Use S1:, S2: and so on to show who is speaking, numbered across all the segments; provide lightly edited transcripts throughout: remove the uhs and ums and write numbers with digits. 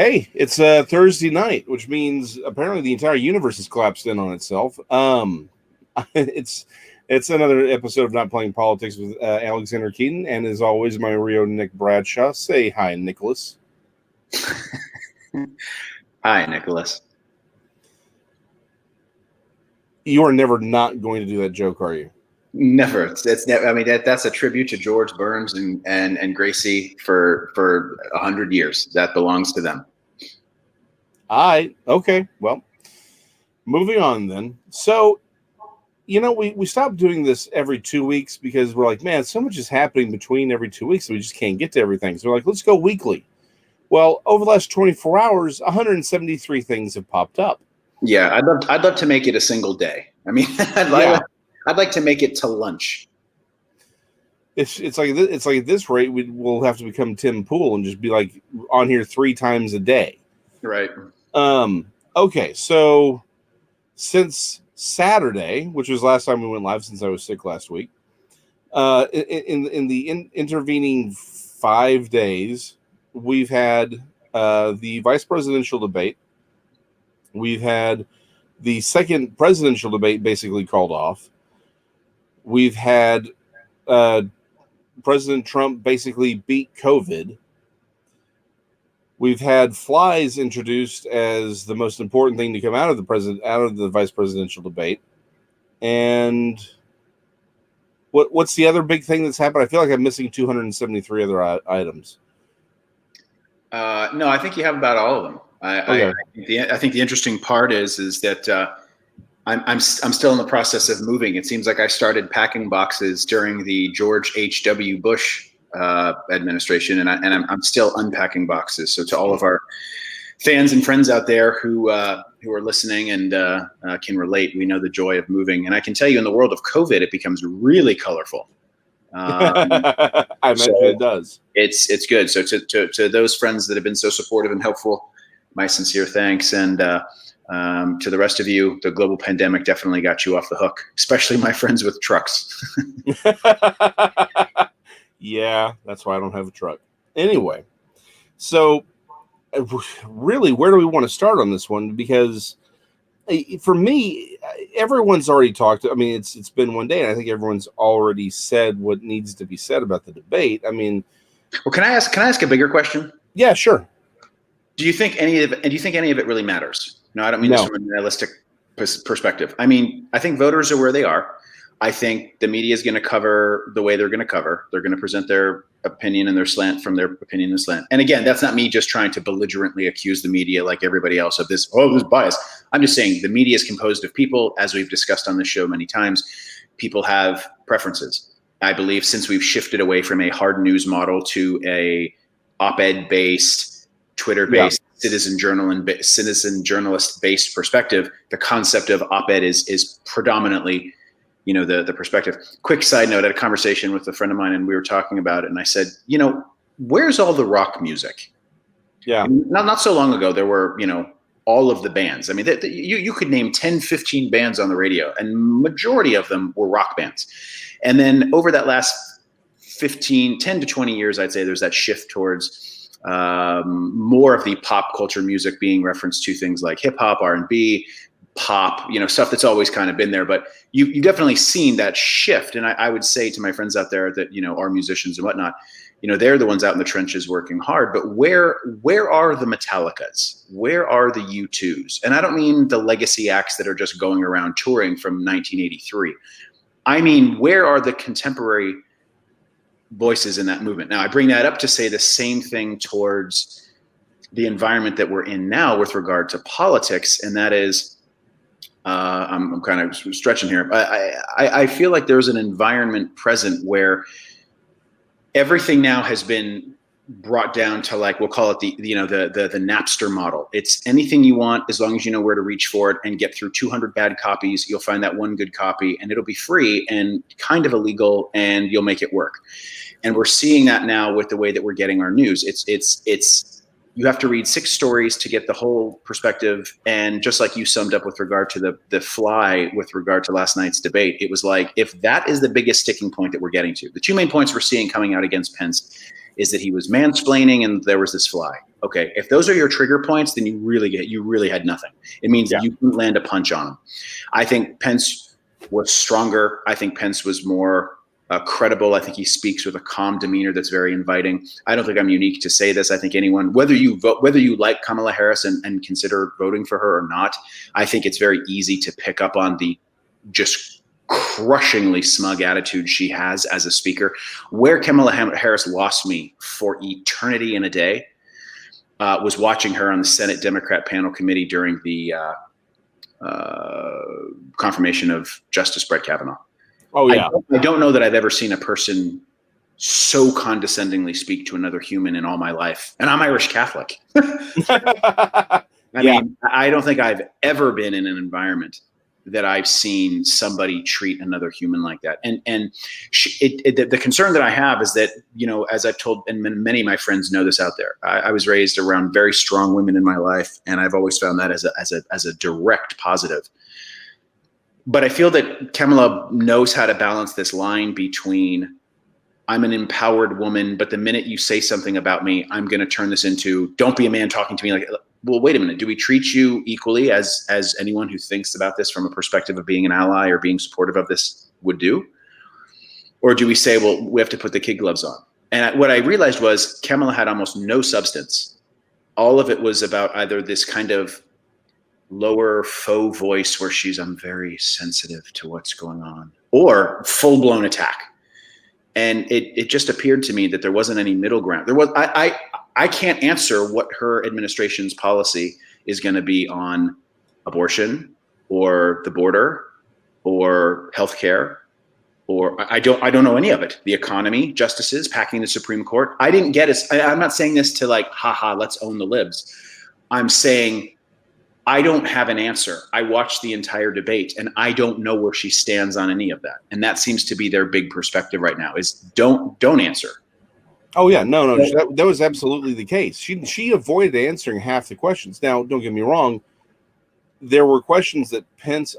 S1: Hey, it's Thursday night, which means apparently the entire universe has collapsed in on itself. It's it's another episode of Not Playing Politics with Alexander Keaton, and as always, my Rio Nick Bradshaw. Say hi, Nicholas.
S2: Hi, Nicholas.
S1: You are never not going to do that joke, are you?
S2: Never. It's never. I mean, that's a tribute to George Burns and Gracie for 100 years. That belongs to them.
S1: Okay. Well, moving on then. So, we stopped doing this every 2 weeks because we're like, man, so much is happening between every 2 weeks, so we just can't get to everything. So we're like, let's go weekly. Well, over the last 24 hours, 173 things have popped up.
S2: Yeah, I'd love to make it a single day. I mean, I'd like to make it to lunch.
S1: It's like at this rate we'll have to become Tim Pool and just be like on here 3 times a day.
S2: Right.
S1: Okay, so since Saturday, which was last time we went live since I was sick last week, in the intervening 5 days, we've had the vice presidential debate. We've had the second presidential debate basically called off. We've had President Trump basically beat COVID. We've had flies introduced as the most important thing to come out of the vice presidential debate. And what's the other big thing that's happened? I feel like I'm missing 273 other items.
S2: No, I think you have about all of them. I think the interesting part is that I'm still in the process of moving. It seems like I started packing boxes during the George H.W. Bush administration, and I'm still unpacking boxes. So to all of our fans and friends out there who are listening and can relate, we know the joy of moving. And I can tell you, in the world of COVID, it becomes really colorful.
S1: I imagine it does.
S2: It's good. So to those friends that have been so supportive and helpful, my sincere thanks. And to the rest of you, the global pandemic definitely got you off the hook, especially my friends with trucks.
S1: Yeah, that's why I don't have a truck. Anyway, so really, where do we want to start on this one? Because for me, everyone's already talked. I mean, it's been one day, and I think everyone's already said what needs to be said about the debate. I mean,
S2: well, can I ask a bigger question?
S1: Yeah, sure.
S2: Do you think any of it really matters? No, I don't mean this from a nihilistic perspective. I mean, I think voters are where they are. I think the media is going to cover the way they're going to cover. They're going to present their opinion and their slant from their opinion and slant. And again, that's not me just trying to belligerently accuse the media like everybody else of this bias. I'm just saying the media is composed of people, as we've discussed on the show many times. People have preferences. I believe since we've shifted away from a hard news model to a op-ed based, Twitter-based, citizen journalist-based perspective, the concept of op-ed is predominantly, the perspective. Quick side note: I had a conversation with a friend of mine, and we were talking about it, and I said, where's all the rock music?
S1: Yeah.
S2: Not so long ago, there were, all of the bands. I mean, you could name 10, 15 bands on the radio, and majority of them were rock bands. And then over that last 10 to 20 years, I'd say there's that shift towards more of the pop culture music being referenced to things like hip hop, R&B, pop, stuff that's always kind of been there. But you definitely seen that shift. And I would say to my friends out there that, are musicians and whatnot, they're the ones out in the trenches working hard. But where are the Metallicas? Where are the U2s? And I don't mean the legacy acts that are just going around touring from 1983. I mean, where are the contemporary voices in that movement? Now, I bring that up to say the same thing towards the environment that we're in now with regard to politics, and that is, I'm kind of stretching here. I feel like there's an environment present where everything now has been brought down to, like, we'll call it the Napster model. It's anything you want as long as you know where to reach for it and get through 200 bad copies. You'll find that one good copy, and it'll be free and kind of illegal, and you'll make it work. And we're seeing that now with the way that we're getting our news. It's you have to read 6 stories to get the whole perspective. And just like you summed up with regard to the fly, with regard to last night's debate, it was like, if that is the biggest sticking point that we're getting to, the 2 main points we're seeing coming out against Pence is that he was mansplaining and there was this fly. Okay, if those are your trigger points, then you really had nothing. It means you couldn't land a punch on them. I think Pence was stronger. I think Pence was more credible. I think he speaks with a calm demeanor that's very inviting. I don't think I'm unique to say this. I think anyone, whether you like Kamala Harris and consider voting for her or not, I think it's very easy to pick up on the just crushingly smug attitude she has as a speaker. Where Kamala Harris lost me for eternity and a day was watching her on the Senate Democrat panel committee during the confirmation of Justice Brett Kavanaugh.
S1: Oh yeah.
S2: I don't know that I've ever seen a person so condescendingly speak to another human in all my life. And I'm Irish Catholic. I mean, I don't think I've ever been in an environment that I've seen somebody treat another human like that. And the concern that I have is that, you know, as I've told, and many of my friends know this out there, I was raised around very strong women in my life, and I've always found that as a direct positive. But I feel that Kamala knows how to balance this line between I'm an empowered woman, but the minute you say something about me, I'm going to turn this into don't be a man talking to me like, well, wait a minute. Do we treat you equally as anyone who thinks about this from a perspective of being an ally or being supportive of this would do? Or do we say, well, we have to put the kid gloves on? And what I realized was Kamala had almost no substance. All of it was about either this kind of lower faux voice where I'm very sensitive to what's going on, or full-blown attack. And it just appeared to me that there wasn't any middle ground. I can't answer what her administration's policy is going to be on abortion or the border or healthcare, or I don't know any of it. The economy, justices, packing the Supreme Court. I didn't get it. I'm not saying this to like, haha, let's own the libs. I'm saying I don't have an answer. I watched the entire debate and I don't know where she stands on any of that. And that seems to be their big perspective right now is don't answer.
S1: Oh yeah, no, that was absolutely the case. She avoided answering half the questions. Now, don't get me wrong, there were questions that Pence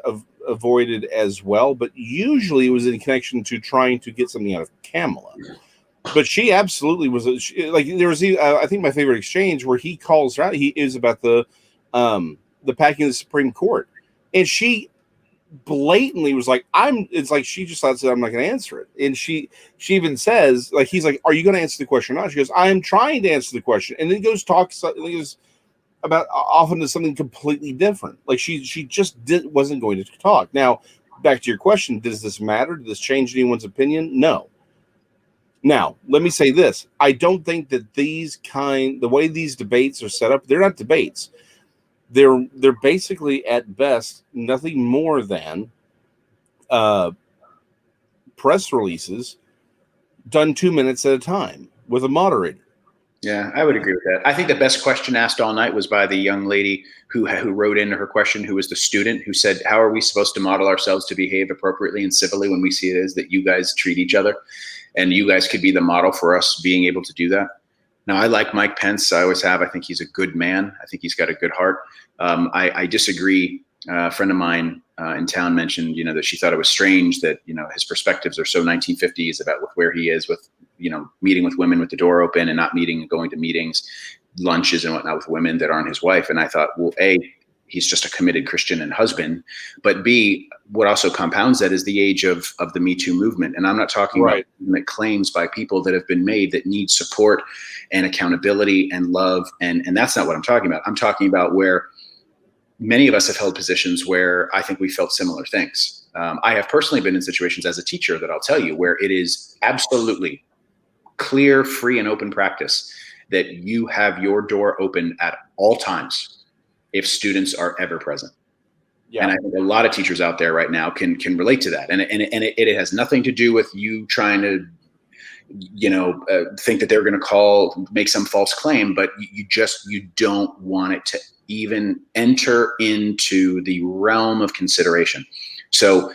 S1: avoided as well, but usually it was in connection to trying to get something out of Kamala. But she absolutely was like there was. I think my favorite exchange where he calls her out. He is about the packing of the Supreme Court, and she blatantly was like, it's like she just thought that I'm not going to answer it. And she even says, like, he's like, are you going to answer the question or not? She goes, I am trying to answer the question. And then goes about often to something completely different. Like she just wasn't going to talk. Now, back to your question, does this matter? Does this change anyone's opinion? No. Now, let me say this. I don't think that the way these debates are set up, they're not debates. They're basically at best nothing more than press releases done 2 minutes at a time with a moderator.
S2: Yeah, I would agree with that. I think the best question asked all night was by the young lady who wrote in her question, who was the student, who said, how are we supposed to model ourselves to behave appropriately and civilly when we see it as that you guys treat each other? And you guys could be the model for us being able to do that. Now, I like Mike Pence. I always have. I think he's a good man. I think he's got a good heart. I disagree. A friend of mine in town mentioned, that she thought it was strange that, his perspectives are so 1950s about where he is with, meeting with women with the door open and not meeting and going to meetings, lunches and whatnot with women that aren't his wife. And I thought, well, A, he's just a committed Christian and husband. But B, what also compounds that is the age of the Me Too movement. And I'm not talking about claims by people that have been made that need support and accountability and love. And that's not what I'm talking about. I'm talking about where many of us have held positions where I think we felt similar things. I have personally been in situations as a teacher that I'll tell you where it is absolutely clear, free, and open practice that you have your door open at all times if students are ever present. Yeah. And I think a lot of teachers out there right now can relate to that. And it has nothing to do with you trying to, think that they're going to make some false claim, but you don't want it to even enter into the realm of consideration. So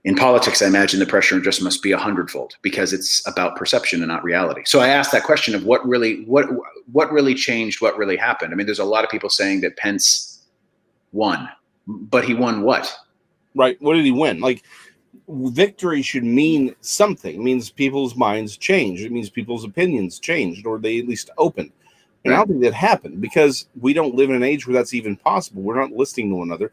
S2: in politics, I imagine the pressure just must be 100-fold because it's about perception and not reality. So I asked that question of what really changed, what really happened. I mean, there's a lot of people saying that Pence won, but he won what?
S1: Right. What did he win? Like, victory should mean something. It means people's minds changed. It means people's opinions changed, or they at least opened. And I don't think that happened because we don't live in an age where that's even possible. We're not listening to one another.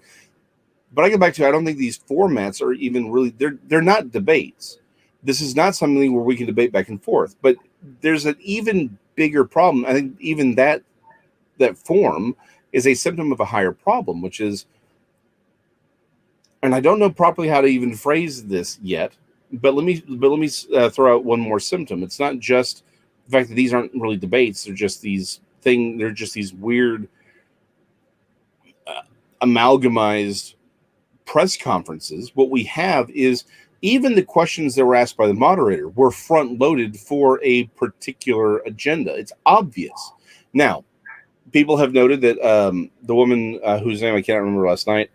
S1: But I go back to, I don't think these formats are even really, they're not debates. This is not something where we can debate back and forth. But there's an even bigger problem. I think even that form is a symptom of a higher problem, which is, and I don't know properly how to even phrase this yet, but let me throw out one more symptom. It's not just the fact that these aren't really debates; they're just these weird amalgamized press conferences. What we have is even the questions that were asked by the moderator were front loaded for a particular agenda. It's obvious. Now, people have noted that the woman whose name I can't remember last night,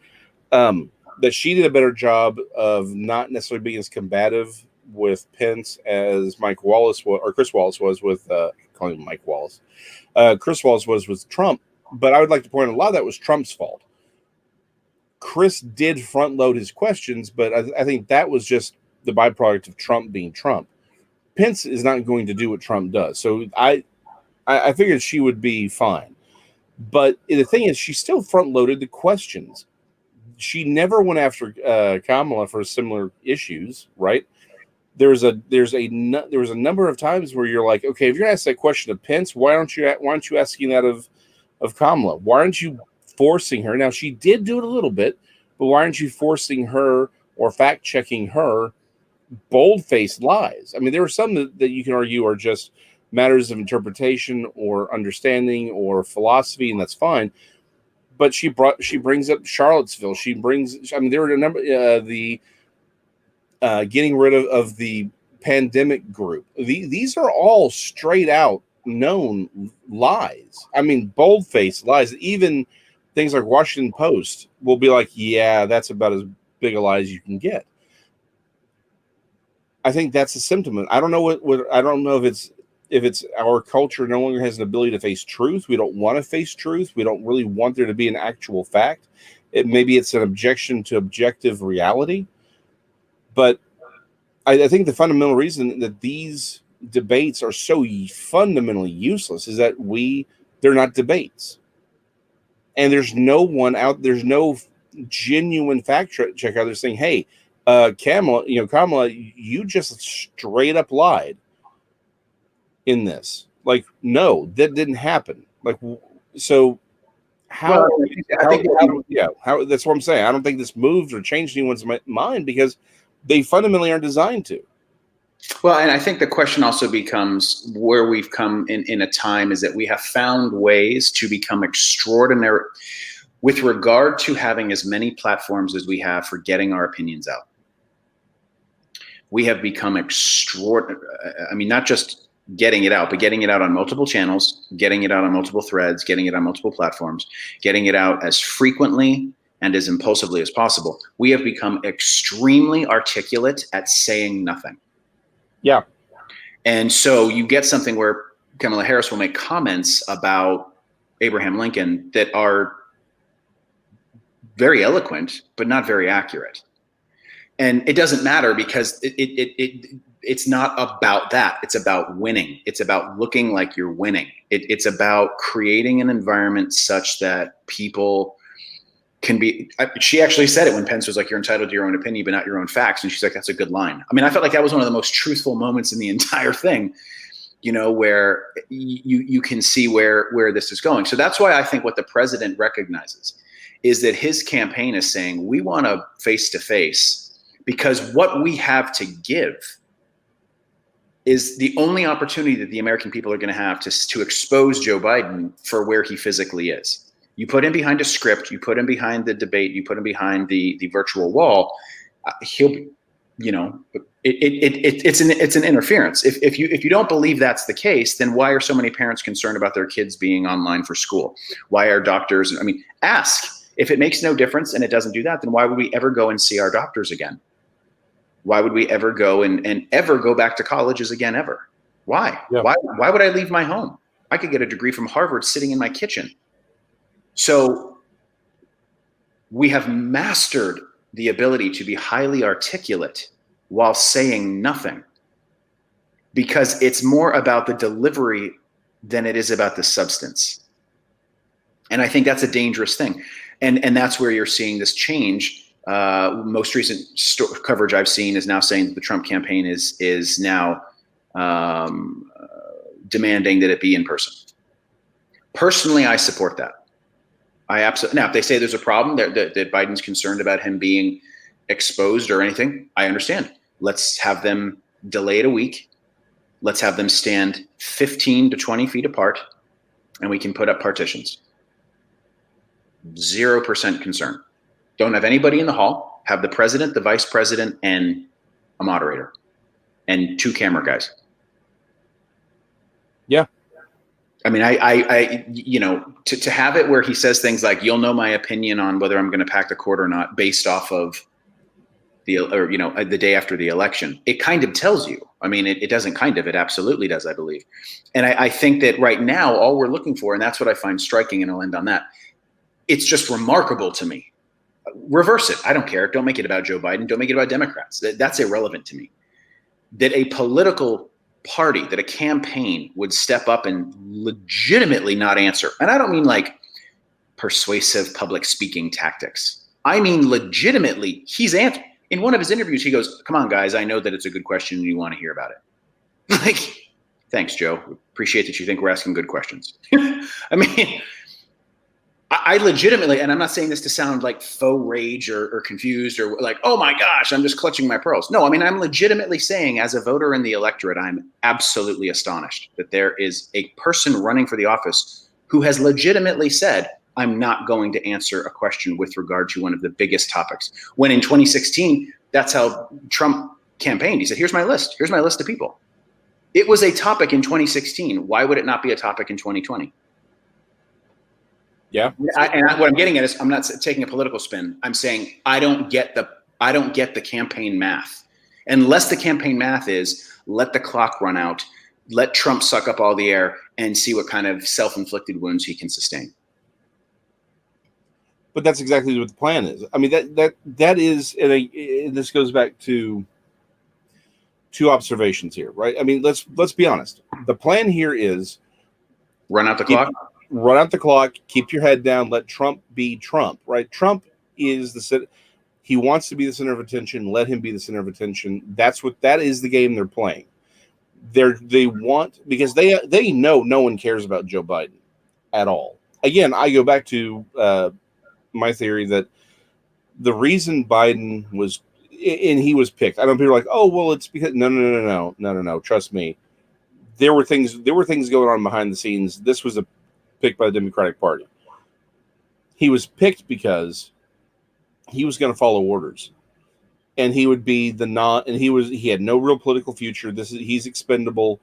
S1: that she did a better job of not necessarily being as combative with Pence as Mike Wallace was, or Chris Wallace was with, calling him Mike Wallace. Chris Wallace was with Trump, but I would like to point out a lot of that was Trump's fault. Chris did front load his questions, but I think that was just the byproduct of Trump being Trump. Pence is not going to do what Trump does. So I figured she would be fine. But the thing is, she still front loaded the questions. She never went after Kamala for similar issues, right? There was a number of times where you're like, okay, if you're gonna ask that question of Pence, why aren't you asking that of Kamala? Why aren't you forcing her? Now she did do it a little bit, but why aren't you forcing her or fact checking her bold-faced lies? I mean, there are some that you can argue are just matters of interpretation or understanding or philosophy, and that's fine. But she brings up Charlottesville. There were a number, getting rid of the pandemic group. These are all straight out known lies. I mean, bold-faced lies. Even things like Washington Post will be like, yeah, that's about as big a lie as you can get. I think that's a symptom. I don't know I don't know if it's our culture no longer has an ability to face truth. We don't want to face truth. We don't really want there to be an actual fact. Maybe it's an objection to objective reality. But I think the fundamental reason that these debates are so fundamentally useless is that they're not debates. And there's no genuine fact check out there saying, hey, Kamala, you just straight up lied in this. Like, no, that didn't happen. Like, so how? How? That's what I'm saying. I don't think this moved or changed anyone's mind because they fundamentally aren't designed to.
S2: Well, and I think the question also becomes where we've come in a time is that we have found ways to become extraordinary with regard to having as many platforms as we have for getting our opinions out. We have become extraordinary. I mean, not just getting it out, but getting it out on multiple channels, getting it out on multiple threads, getting it on multiple platforms, getting it out as frequently and as impulsively as possible. We have become extremely articulate at saying nothing.
S1: Yeah.
S2: And so you get something where Kamala Harris will make comments about Abraham Lincoln that are very eloquent, but not very accurate. And it doesn't matter because it's not about that. It's about winning. It's about looking like you're winning. It's about creating an environment such that people can be. She actually said it when Pence was like, "You're entitled to your own opinion, but not your own facts." And she's like, "That's a good line." I mean, I felt like that was one of the most truthful moments in the entire thing, where you can see where this is going. So that's why I think what the president recognizes is that his campaign is saying, we want a face-to-face because what we have to give is the only opportunity that the American people are going to have to expose Joe Biden for where he physically is. You put him behind a script, you put him behind the debate, you put him behind the virtual wall, he'll, it's an interference. If you don't believe that's the case, then why are so many parents concerned about their kids being online for school? Why are doctors? I mean, ask. If it makes no difference and it doesn't do that, then why would we ever go and see our doctors again? Why would we ever go and ever go back to colleges again, ever? Why? Yeah. Why would I leave my home? I could get a degree from Harvard sitting in my kitchen. So we have mastered the ability to be highly articulate while saying nothing, because it's more about the delivery than it is about the substance. And I think that's a dangerous thing. And that's where you're seeing this change. Most recent coverage I've seen is now saying that the Trump campaign is now demanding that it be in person. Personally, I support that. I absolutely. Now, if they say there's a problem that Biden's concerned about him being exposed or anything, I understand. Let's have them delay it a week. Let's have them stand 15 to 20 feet apart, and we can put up partitions. 0% concern. Don't have anybody in the hall. Have the president, the vice president, and a moderator, and 2 camera guys.
S1: Yeah.
S2: I mean, I to have it where he says things like, "You'll know my opinion on whether I'm going to pack the court or not based off of the day after the election." It kind of tells you. I mean, it doesn't kind of. It absolutely does, I believe. And I think that right now, all we're looking for, and that's what I find striking, and I'll end on that. It's just remarkable to me. Reverse it. I don't care. Don't make it about Joe Biden. Don't make it about Democrats. That's irrelevant to me. That a political party, that a campaign would step up and legitimately not answer. And I don't mean like persuasive public speaking tactics. I mean legitimately, he's answered. In one of his interviews, he goes, "Come on, guys, I know that it's a good question and you want to hear about it." Like, thanks, Joe. Appreciate that you think we're asking good questions. I mean, I legitimately, and I'm not saying this to sound like faux rage or confused or like, oh my gosh, I'm just clutching my pearls. No, I mean, I'm legitimately saying as a voter in the electorate, I'm absolutely astonished that there is a person running for the office who has legitimately said, I'm not going to answer a question with regard to one of the biggest topics. When in 2016, that's how Trump campaigned. He said, here's my list. Here's my list of people. It was a topic in 2016. Why would it not be a topic in 2020?
S1: Yeah.
S2: What I'm getting at is I'm not taking a political spin. I'm saying I don't get the campaign math. Unless the campaign math is let the clock run out, let Trump suck up all the air and see what kind of self-inflicted wounds he can sustain.
S1: But that's exactly what the plan is. I mean, that is, and this goes back to 2 observations here, right? I mean, let's be honest. The plan here is
S2: run out the clock.
S1: Run out the clock, keep your head down, let Trump be Trump, right? Trump is he wants to be the center of attention, let him be the center of attention. That is the game they're playing. They want, because they know no one cares about Joe Biden at all. Again, I go back to my theory that the reason Biden was, and he was picked, I know people are like, oh, well, it's because, no, trust me. There were things going on behind the scenes. This was a picked by the Democratic Party. He was picked because he was going to follow orders, and he would be he had no real political future. He's expendable.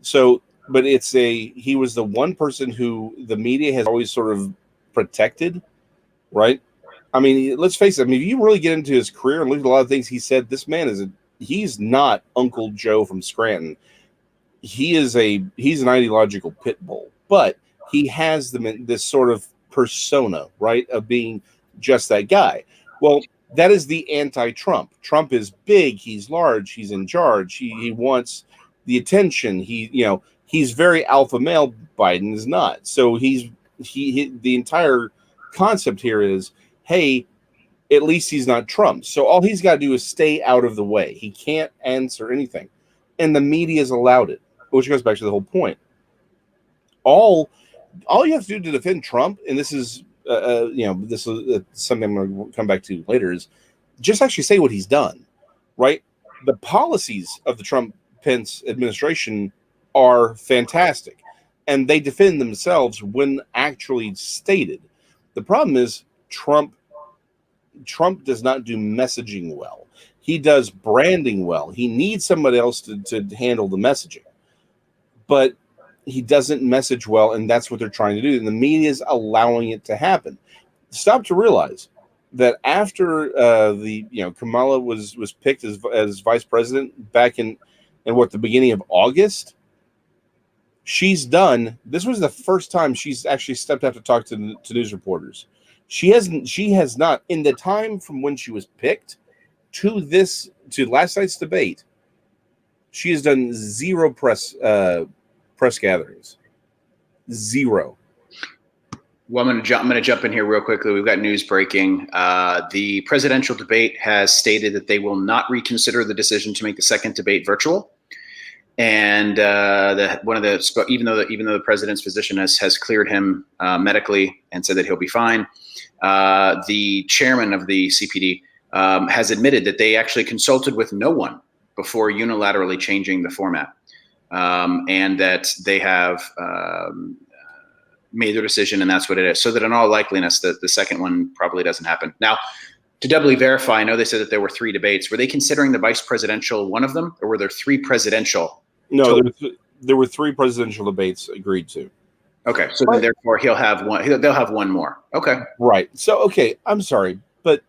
S1: So, but he was the one person who the media has always sort of protected, right? I mean, let's face it. I mean, if you really get into his career and look at a lot of things he said, this man he's not Uncle Joe from Scranton. He's an ideological pit bull, but he has this sort of persona, right, of being just that guy. Well, that is the anti-Trump. Trump is big, he's large, he's in charge, he wants the attention. He's very alpha male. Biden is not. So the entire concept here is, hey, at least he's not Trump. So all he's got to do is stay out of the way. He can't answer anything, and the media's allowed it, which goes back to the whole point. All you have to do to defend Trump, and this is this is something I'm going to come back to later, is just actually say what he's done, right? The policies of the Trump-Pence administration are fantastic, and they defend themselves when actually stated. The problem is Trump does not do messaging well. He does branding well. He needs somebody else to handle the messaging, but he doesn't message well, and that's what they're trying to do. And the media is allowing it to happen. Stop to realize that after Kamala was picked as vice president back in the beginning of August, she's done. This was the first time she's actually stepped out to talk to news reporters. She has not, in the time from when she was picked to last night's debate, she has done zero press press gatherings. Zero.
S2: Well, I'm going to jump in here real quickly. We've got news breaking. The presidential debate has stated that they will not reconsider the decision to make the second debate virtual. And even though the president's physician has cleared him medically and said that he'll be fine, the chairman of the CPD has admitted that they actually consulted with no one before unilaterally changing the format, and that they have made their decision, and that's what it is. So that in all likeliness, the second one probably doesn't happen. Now, to doubly verify, I know they said that there were 3 debates. Were they considering the vice presidential one of them, or were there 3 presidential?
S1: No, there were 3 presidential debates agreed to.
S2: Okay, so then therefore he'll have one. They'll have one more. Okay,
S1: right. So okay, I'm sorry, but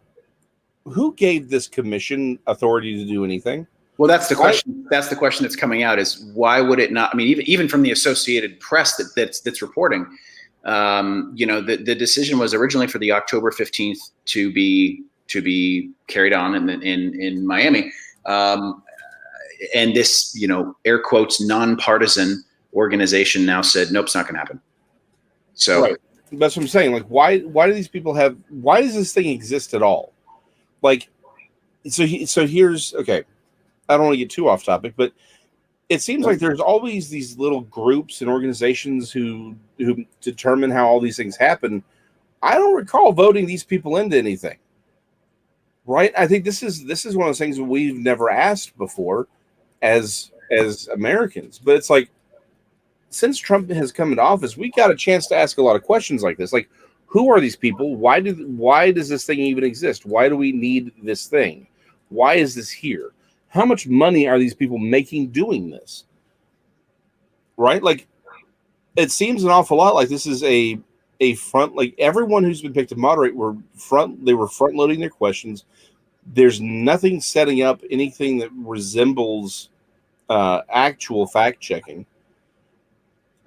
S1: who gave this commission authority to do anything?
S2: Well, that's the question. That's the question that's coming out: is why would it not? I mean, even from the Associated Press that's reporting, the decision was originally for the October 15th to be carried on in Miami, and this air quotes nonpartisan organization now said nope, it's not going to happen. So
S1: right. That's what I'm saying. Like, why do these people have? Why does this thing exist at all? Like, so here's okay. I don't want to get too off topic, but it seems like there's always these little groups and organizations who determine how all these things happen. I don't recall voting these people into anything. Right? I think this is one of those things that we've never asked before as Americans. But it's like, since Trump has come into office, we got a chance to ask a lot of questions like this. Like, who are these people? Why does this thing even exist? Why do we need this thing? Why is this here? How much money are these people making doing this? Right? Like, it seems an awful lot like this is a front. Like, everyone who's been picked to moderate they were front loading their questions. There's nothing setting up anything that resembles actual fact checking.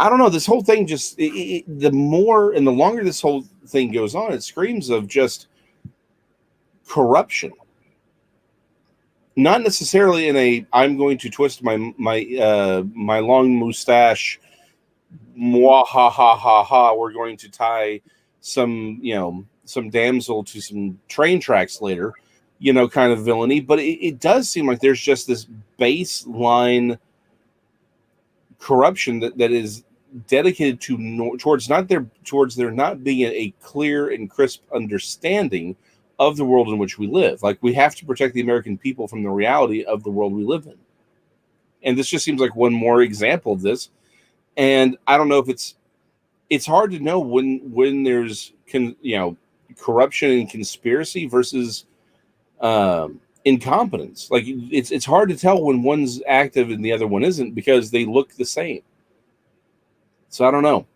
S1: I don't know. This whole thing just the more and the longer this whole thing goes on, it screams of just corruption. Not necessarily in a I'm going to twist my long mustache, mwah, ha ha ha ha. We're going to tie some damsel to some train tracks later, kind of villainy. But it does seem like there's just this baseline corruption that is dedicated towards there not being a clear and crisp understanding of the world in which we live. Like, we have to protect the American people from the reality of the world we live in. And this just seems like one more example of this. And I don't know if it's hard to know when there's corruption and conspiracy versus incompetence. Like, it's hard to tell when one's active and the other one isn't because they look the same. So I don't know.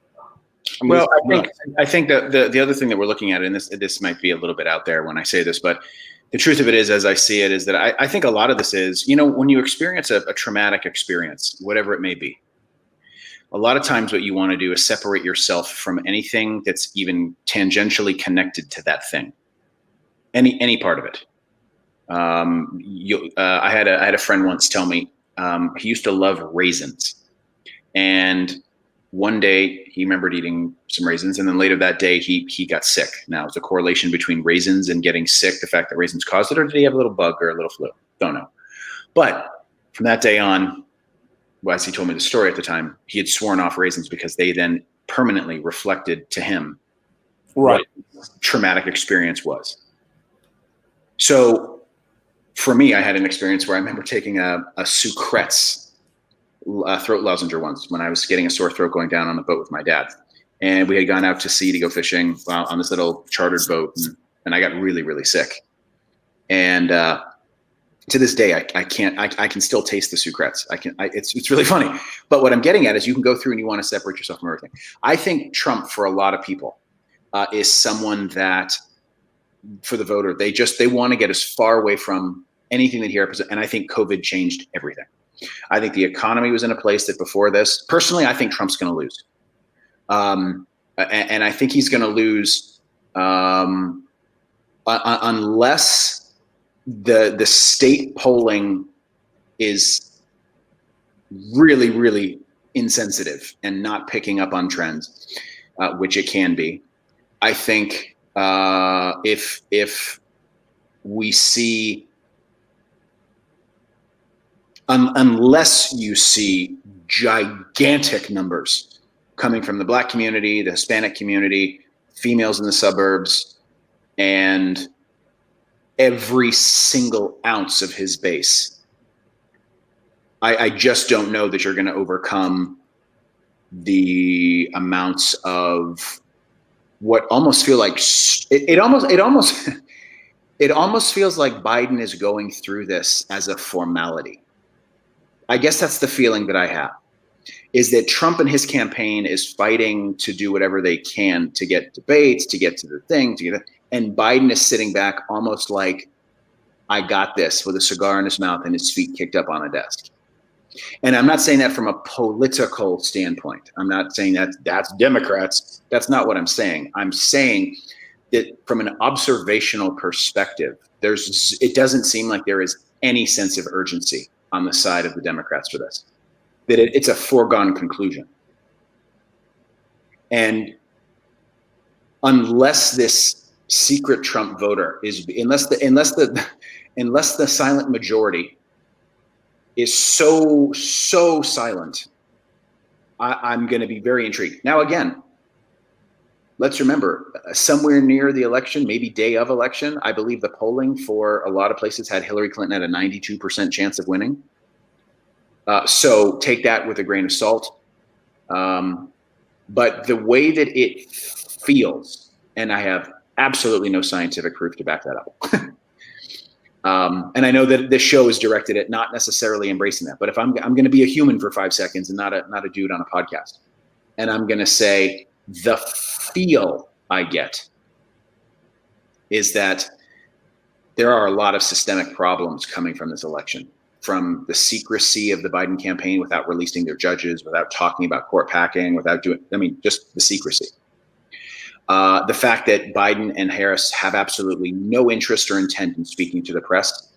S2: Well, I think that the other thing that we're looking at, and this might be a little bit out there when I say this, but the truth of it is, as I see it, is that I think a lot of this is, when you experience a traumatic experience, whatever it may be, a lot of times what you want to do is separate yourself from anything that's even tangentially connected to that thing, any part of it. I had a friend once tell me he used to love raisins, and one day he remembered eating some raisins, and then later that day he got sick. Now, it's a correlation between raisins and getting sick, the fact that raisins caused it, or did he have a little bug or a little flu? Don't know. But from that day on, as he told me the story at the time, he had sworn off raisins because they then permanently reflected to him what traumatic experience was. So for me, I had an experience where I remember taking a Sucrets throat lozenger once when I was getting a sore throat going down on the boat with my dad. And we had gone out to sea to go fishing on this little chartered boat. And I got really, really sick. And to this day, I can still taste the Sucrets. It's really funny. But what I'm getting at is you can go through and you want to separate yourself from everything. I think Trump, for a lot of people, is someone that, for the voter, they want to get as far away from anything that he represents. And I think COVID changed everything. I think the economy was in a place that before this, personally, I think Trump's going to lose. And I think he's going to lose unless the state polling is really, really insensitive and not picking up on trends, which it can be. I think if we see, unless you see gigantic numbers coming from the Black community, the Hispanic community, females in the suburbs, and every single ounce of his base, I just don't know that you're going to overcome the amounts of what almost feel like it almost feels like Biden is going through this as a formality. I guess that's the feeling that I have, is that Trump and his campaign is fighting to do whatever they can to get debates, to get to the thing, and Biden is sitting back almost like, I got this, with a cigar in his mouth and his feet kicked up on a desk. And I'm not saying that from a political standpoint. I'm not saying that that's Democrats. That's not what I'm saying. I'm saying that from an observational perspective, it doesn't seem like there is any sense of urgency on the side of the Democrats for this, that it's a foregone conclusion. And unless this secret Trump voter unless the silent majority is so silent, I'm going to be very intrigued. Now, again, let's remember, somewhere near the election, maybe day of election, I believe the polling for a lot of places had Hillary Clinton at a 92% chance of winning. So take that with a grain of salt. But the way that it feels, and I have absolutely no scientific proof to back that up. And I know that this show is directed at not necessarily embracing that, but if I'm going to be a human for 5 seconds and not a dude on a podcast, and I'm going to say the feel I get is that there are a lot of systemic problems coming from this election, from the secrecy of the Biden campaign without releasing their judges, without talking about court packing, just the secrecy. The fact that Biden and Harris have absolutely no interest or intent in speaking to the press.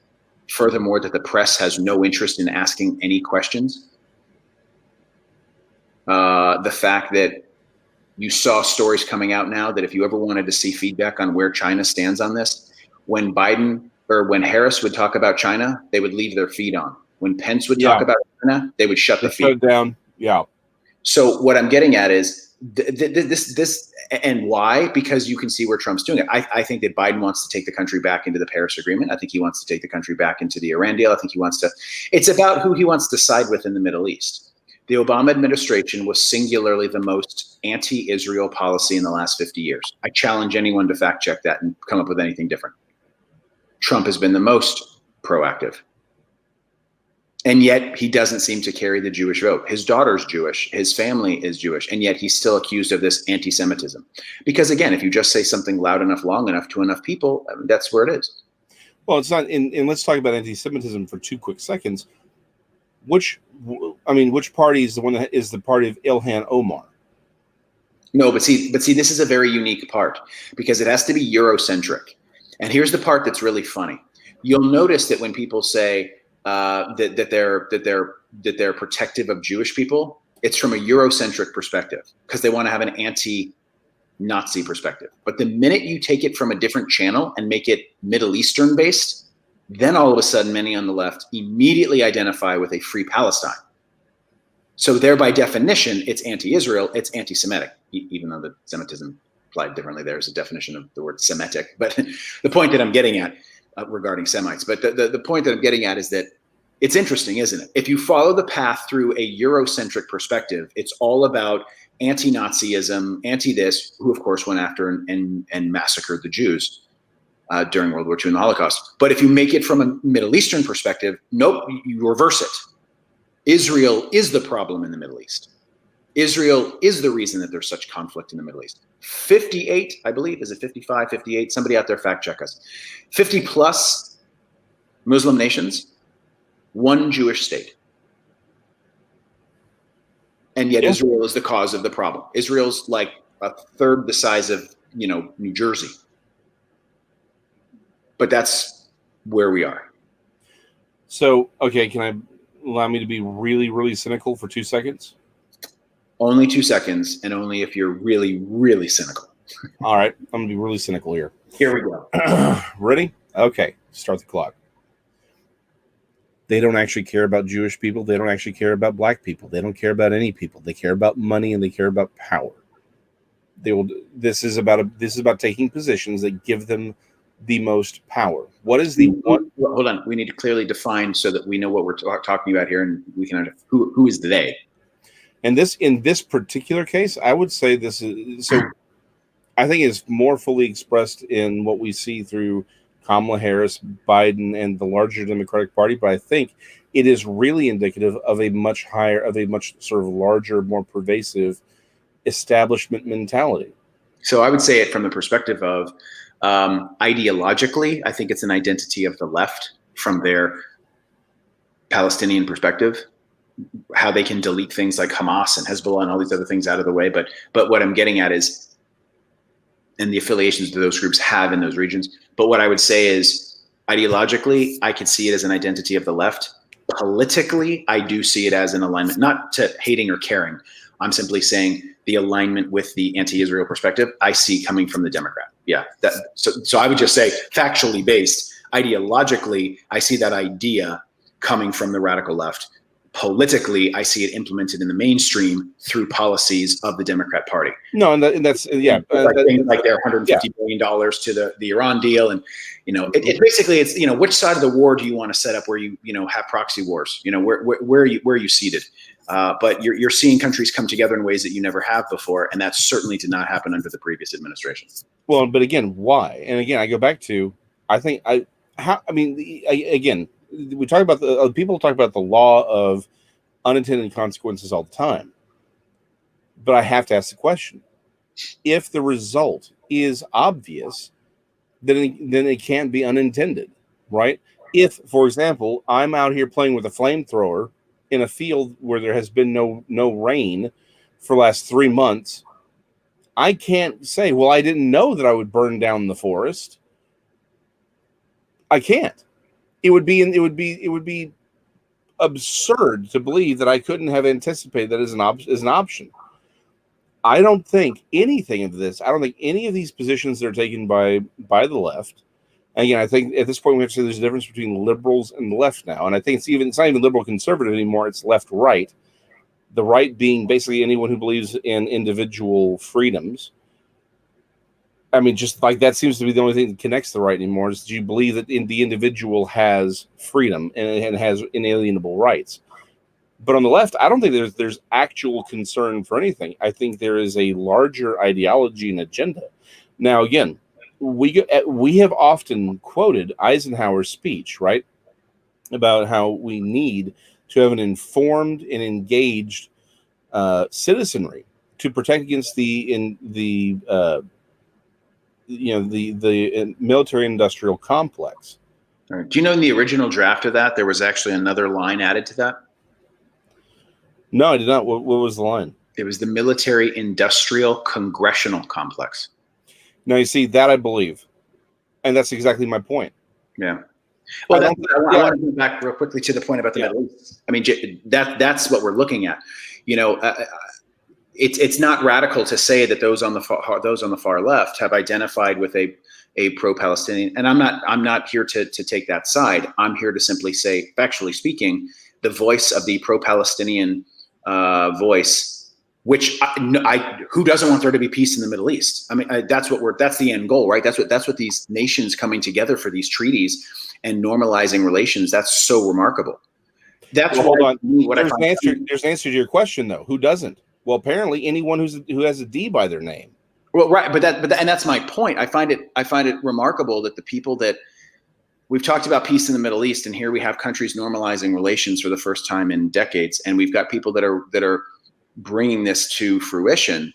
S2: Furthermore, that the press has no interest in asking any questions. The fact that you saw stories coming out now that if you ever wanted to see feedback on where China stands on this, when Harris would talk about China, they would leave their feed on. When Pence would talk about China, they would shut the feed
S1: down. Yeah.
S2: So what I'm getting at is this, and why? Because you can see where Trump's doing it. I think that Biden wants to take the country back into the Paris Agreement. I think he wants to take the country back into the Iran deal. I think it's about who he wants to side with in the Middle East. The Obama administration was singularly the most anti-Israel policy in the last 50 years. I challenge anyone to fact check that and come up with anything different. Trump has been the most proactive. And yet he doesn't seem to carry the Jewish vote. His daughter's Jewish, his family is Jewish, and yet he's still accused of this anti-Semitism. Because again, if you just say something loud enough, long enough to enough people, that's where it is.
S1: Well, it's not. And let's talk about anti-Semitism for 2 quick seconds. Which party is the one that is the party of Ilhan Omar?
S2: No, but see, this is a very unique part because it has to be Eurocentric. And here's the part that's really funny. You'll notice that when people say that they're protective of Jewish people, it's from a Eurocentric perspective because they want to have an anti-Nazi perspective. But the minute you take it from a different channel and make it Middle Eastern based, then all of a sudden many on the left immediately identify with a free Palestine. So there, by definition, it's anti-Israel, it's anti-Semitic, even though the Semitism applied differently. There's a definition of the word Semitic. But the point that I'm getting at regarding Semites, but the point that I'm getting at is that it's interesting, isn't it? If you follow the path through a Eurocentric perspective, it's all about anti-Nazism, anti-this, who of course went after and massacred the Jews during World War II and the Holocaust. But if you make it from a Middle Eastern perspective, nope, you reverse it. Israel is the problem in the Middle East. Israel is the reason that there's such conflict in the Middle East. 58, I believe, is it 55, 58? Somebody out there fact check us. 50 plus Muslim nations, one Jewish state. And yet Israel is the cause of the problem. Israel's like a third the size of, New Jersey. But that's where we are.
S1: So, okay, can I allow me to be really, really cynical for 2 seconds?
S2: Only 2 seconds, and only if you're really, really cynical.
S1: All right, I'm gonna be really cynical here.
S2: Here we go.
S1: Ready? Okay, start the clock. They don't actually care about Jewish people. They don't actually care about black people. They don't care about any people. They care about money and they care about power. They will. This is about taking positions that give them the most power. What is the one?
S2: Hold on. We need to clearly define so that we know what we're talking about here, and we can who is they.
S1: And in this particular case, I would say this is so. I think it's more fully expressed in what we see through Kamala Harris, Biden, and the larger Democratic Party. But I think it is really indicative of a much sort of larger, more pervasive establishment mentality.
S2: So I would say it from the perspective of ideologically, I think it's an identity of the left from their Palestinian perspective, how they can delete things like Hamas and Hezbollah and all these other things out of the way. But what I'm getting at is, and the affiliations that those groups have in those regions. But what I would say is, ideologically, I could see it as an identity of the left. Politically, I do see it as an alignment, not to hating or caring. I'm simply saying the alignment with the anti-Israel perspective I see coming from the Democrat. Yeah. So I would just say, factually based, ideologically, I see that idea coming from the radical left. Politically, I see it implemented in the mainstream through policies of the Democrat Party.
S1: No, and that's yeah,
S2: like their $150 billion to the Iran deal, and it basically it's which side of the war do you want to set up where you have proxy wars? Where are you seated? But you're seeing countries come together in ways that you never have before, and that certainly did not happen under the previous administration.
S1: Well, but again, why? And again, I go back to again. We talk about people talk about the law of unintended consequences all the time, but I have to ask the question: if the result is obvious, then it can't be unintended, right? If, for example, I'm out here playing with a flamethrower in a field where there has been no rain for the last 3 months, I can't say, well, I didn't know that I would burn down the forest. I can't. It would be absurd to believe that I couldn't have anticipated that as an option. I don't think anything of this. I don't think any of these positions that are taken by the left. And again, I think at this point we have to say there's a difference between liberals and the left now. And I think it's not even liberal conservative anymore. It's left right. The right being basically anyone who believes in individual freedoms. I mean, just like that seems to be the only thing that connects the right anymore is, do you believe that the individual has freedom and has inalienable rights? But on the left, I don't think there's actual concern for anything. I think there is a larger ideology and agenda. Now, again, we have often quoted Eisenhower's speech, right, about how we need to have an informed and engaged citizenry to protect against the military-industrial complex.
S2: All right. Do you know in the original draft of that, there was actually another line added to that?
S1: No, I did not. What was the line?
S2: It was the military-industrial congressional complex.
S1: Now, you see, that I believe. And that's exactly my point.
S2: Yeah. Well, I want to go back real quickly to the point about the Middle East. I mean, that's what we're looking at. It's not radical to say that those on the far left have identified with a pro-Palestinian, and I'm not here to take that side. I'm here to simply say, factually speaking, the voice of the pro-Palestinian voice, which who doesn't want there to be peace in the Middle East? I mean, that's the end goal, right? That's what these nations coming together for these treaties and normalizing relations. That's so remarkable. That's
S1: hold on. There's an answer to your question, though. Who doesn't? Well, apparently anyone who has a D by their name.
S2: Well, right, but that's my point. I find it remarkable that the people that we've talked about peace in the Middle East, and here we have countries normalizing relations for the first time in decades, and we've got people that are bringing this to fruition,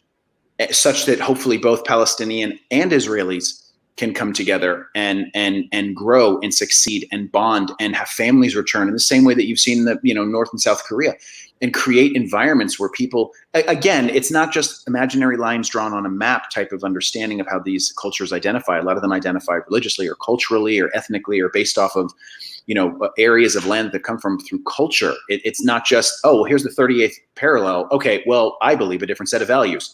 S2: such that hopefully both Palestinian and Israelis can come together and grow and succeed and bond and have families return in the same way that you've seen the North and South Korea, and create environments where people, again, it's not just imaginary lines drawn on a map type of understanding of how these cultures identify. A lot of them identify religiously or culturally or ethnically or based off of areas of land that come from through culture. It's not just, oh, here's the 38th parallel. Okay, well, I believe a different set of values.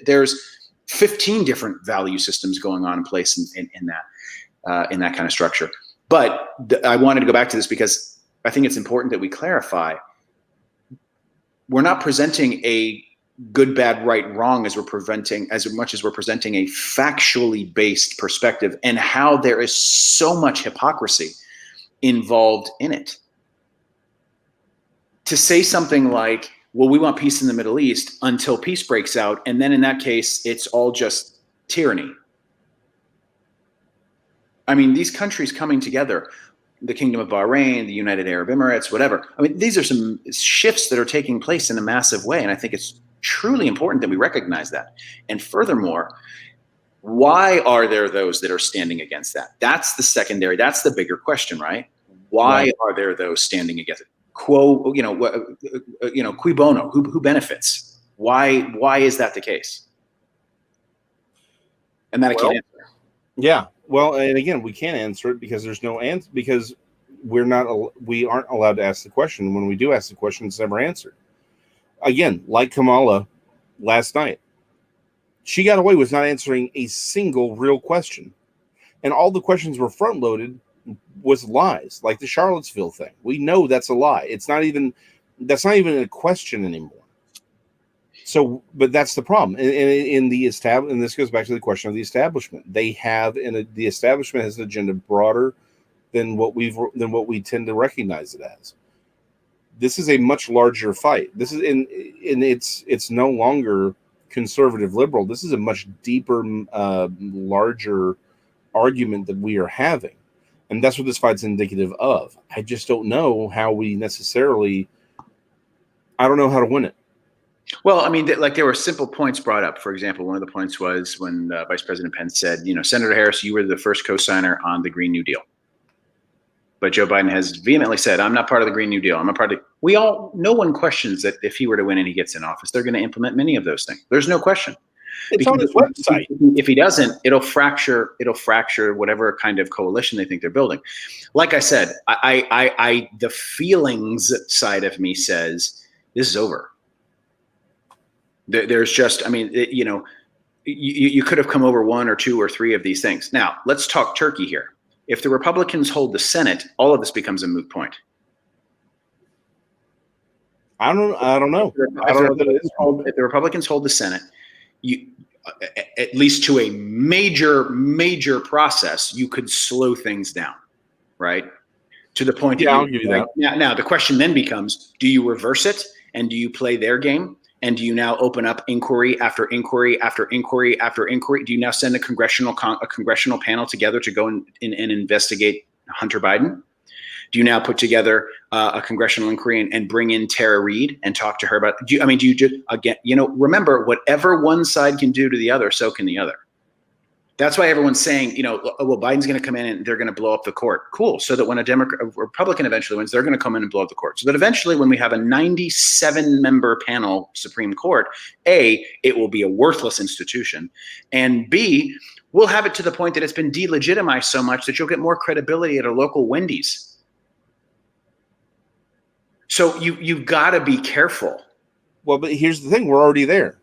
S2: There's 15 different value systems going on in place in that kind of structure. But I wanted to go back to this because I think it's important that we clarify. We're not presenting a good, bad, right, wrong as much as we're presenting a factually based perspective and how there is so much hypocrisy involved in it. To say something like, well, we want peace in the Middle East until peace breaks out, and then in that case, it's all just tyranny. I mean, these countries coming together, the Kingdom of Bahrain, the United Arab Emirates, whatever. I mean, these are some shifts that are taking place in a massive way, and I think it's truly important that we recognize that. And furthermore, why are there those that are standing against that? That's the secondary, that's the bigger question, right? Why are there those standing against it? Cui bono? Who benefits? Why is that the case? And that I can't answer.
S1: Yeah. Well, and again, we can't answer it because there's no answer, because we aren't allowed to ask the question. When we do ask the question, it's never answered. Again, like Kamala last night, she got away with not answering a single real question, and all the questions were front loaded with lies, like the Charlottesville thing. We know that's a lie. That's not even a question anymore. So, but that's the problem. And this goes back to the question of the establishment. They have, the establishment has an agenda broader than what we tend to recognize it as. This is a much larger fight. This is it's no longer conservative liberal. This is a much deeper, larger argument that we are having. And that's what this fight's indicative of. I just don't know how we necessarily, I don't know how to win it.
S2: Well, I mean, there were simple points brought up. For example, one of the points was when Vice President Pence said, Senator Harris, you were the first co-signer on the Green New Deal. But Joe Biden has vehemently said, I'm not part of the Green New Deal. I'm not part of no one questions that if he were to win and he gets in office, they're going to implement many of those things. There's no question.
S1: It's on his website.
S2: If he doesn't, it'll fracture whatever kind of coalition they think they're building. Like I said, I the feelings side of me says this is over. There's just, I mean, you could have come over one or two or three of these things. Now, let's talk Turkey here. If the Republicans hold the Senate, all of this becomes a moot point.
S1: I don't know.
S2: If the Republicans hold the Senate, at least to a major process, you could slow things down, right? To the point.
S1: Yeah, I'll give you that.
S2: Now, the question then becomes: do you reverse it and do you play their game? And do you now open up inquiry after inquiry after inquiry after inquiry? Do you now send a congressional panel together to go and investigate Hunter Biden? Do you now put together a congressional inquiry and bring in Tara Reid and talk to her about? Do you just again? Remember, whatever one side can do to the other, so can the other. That's why everyone's saying, well, Biden's going to come in and they're going to blow up the court. Cool. So that when a Republican eventually wins, they're going to come in and blow up the court. So that eventually when we have a 97-member panel Supreme Court, A, it will be a worthless institution. And B, we'll have it to the point that it's been delegitimized so much that you'll get more credibility at a local Wendy's. So you've got to be careful.
S1: Well, but here's the thing. We're already there.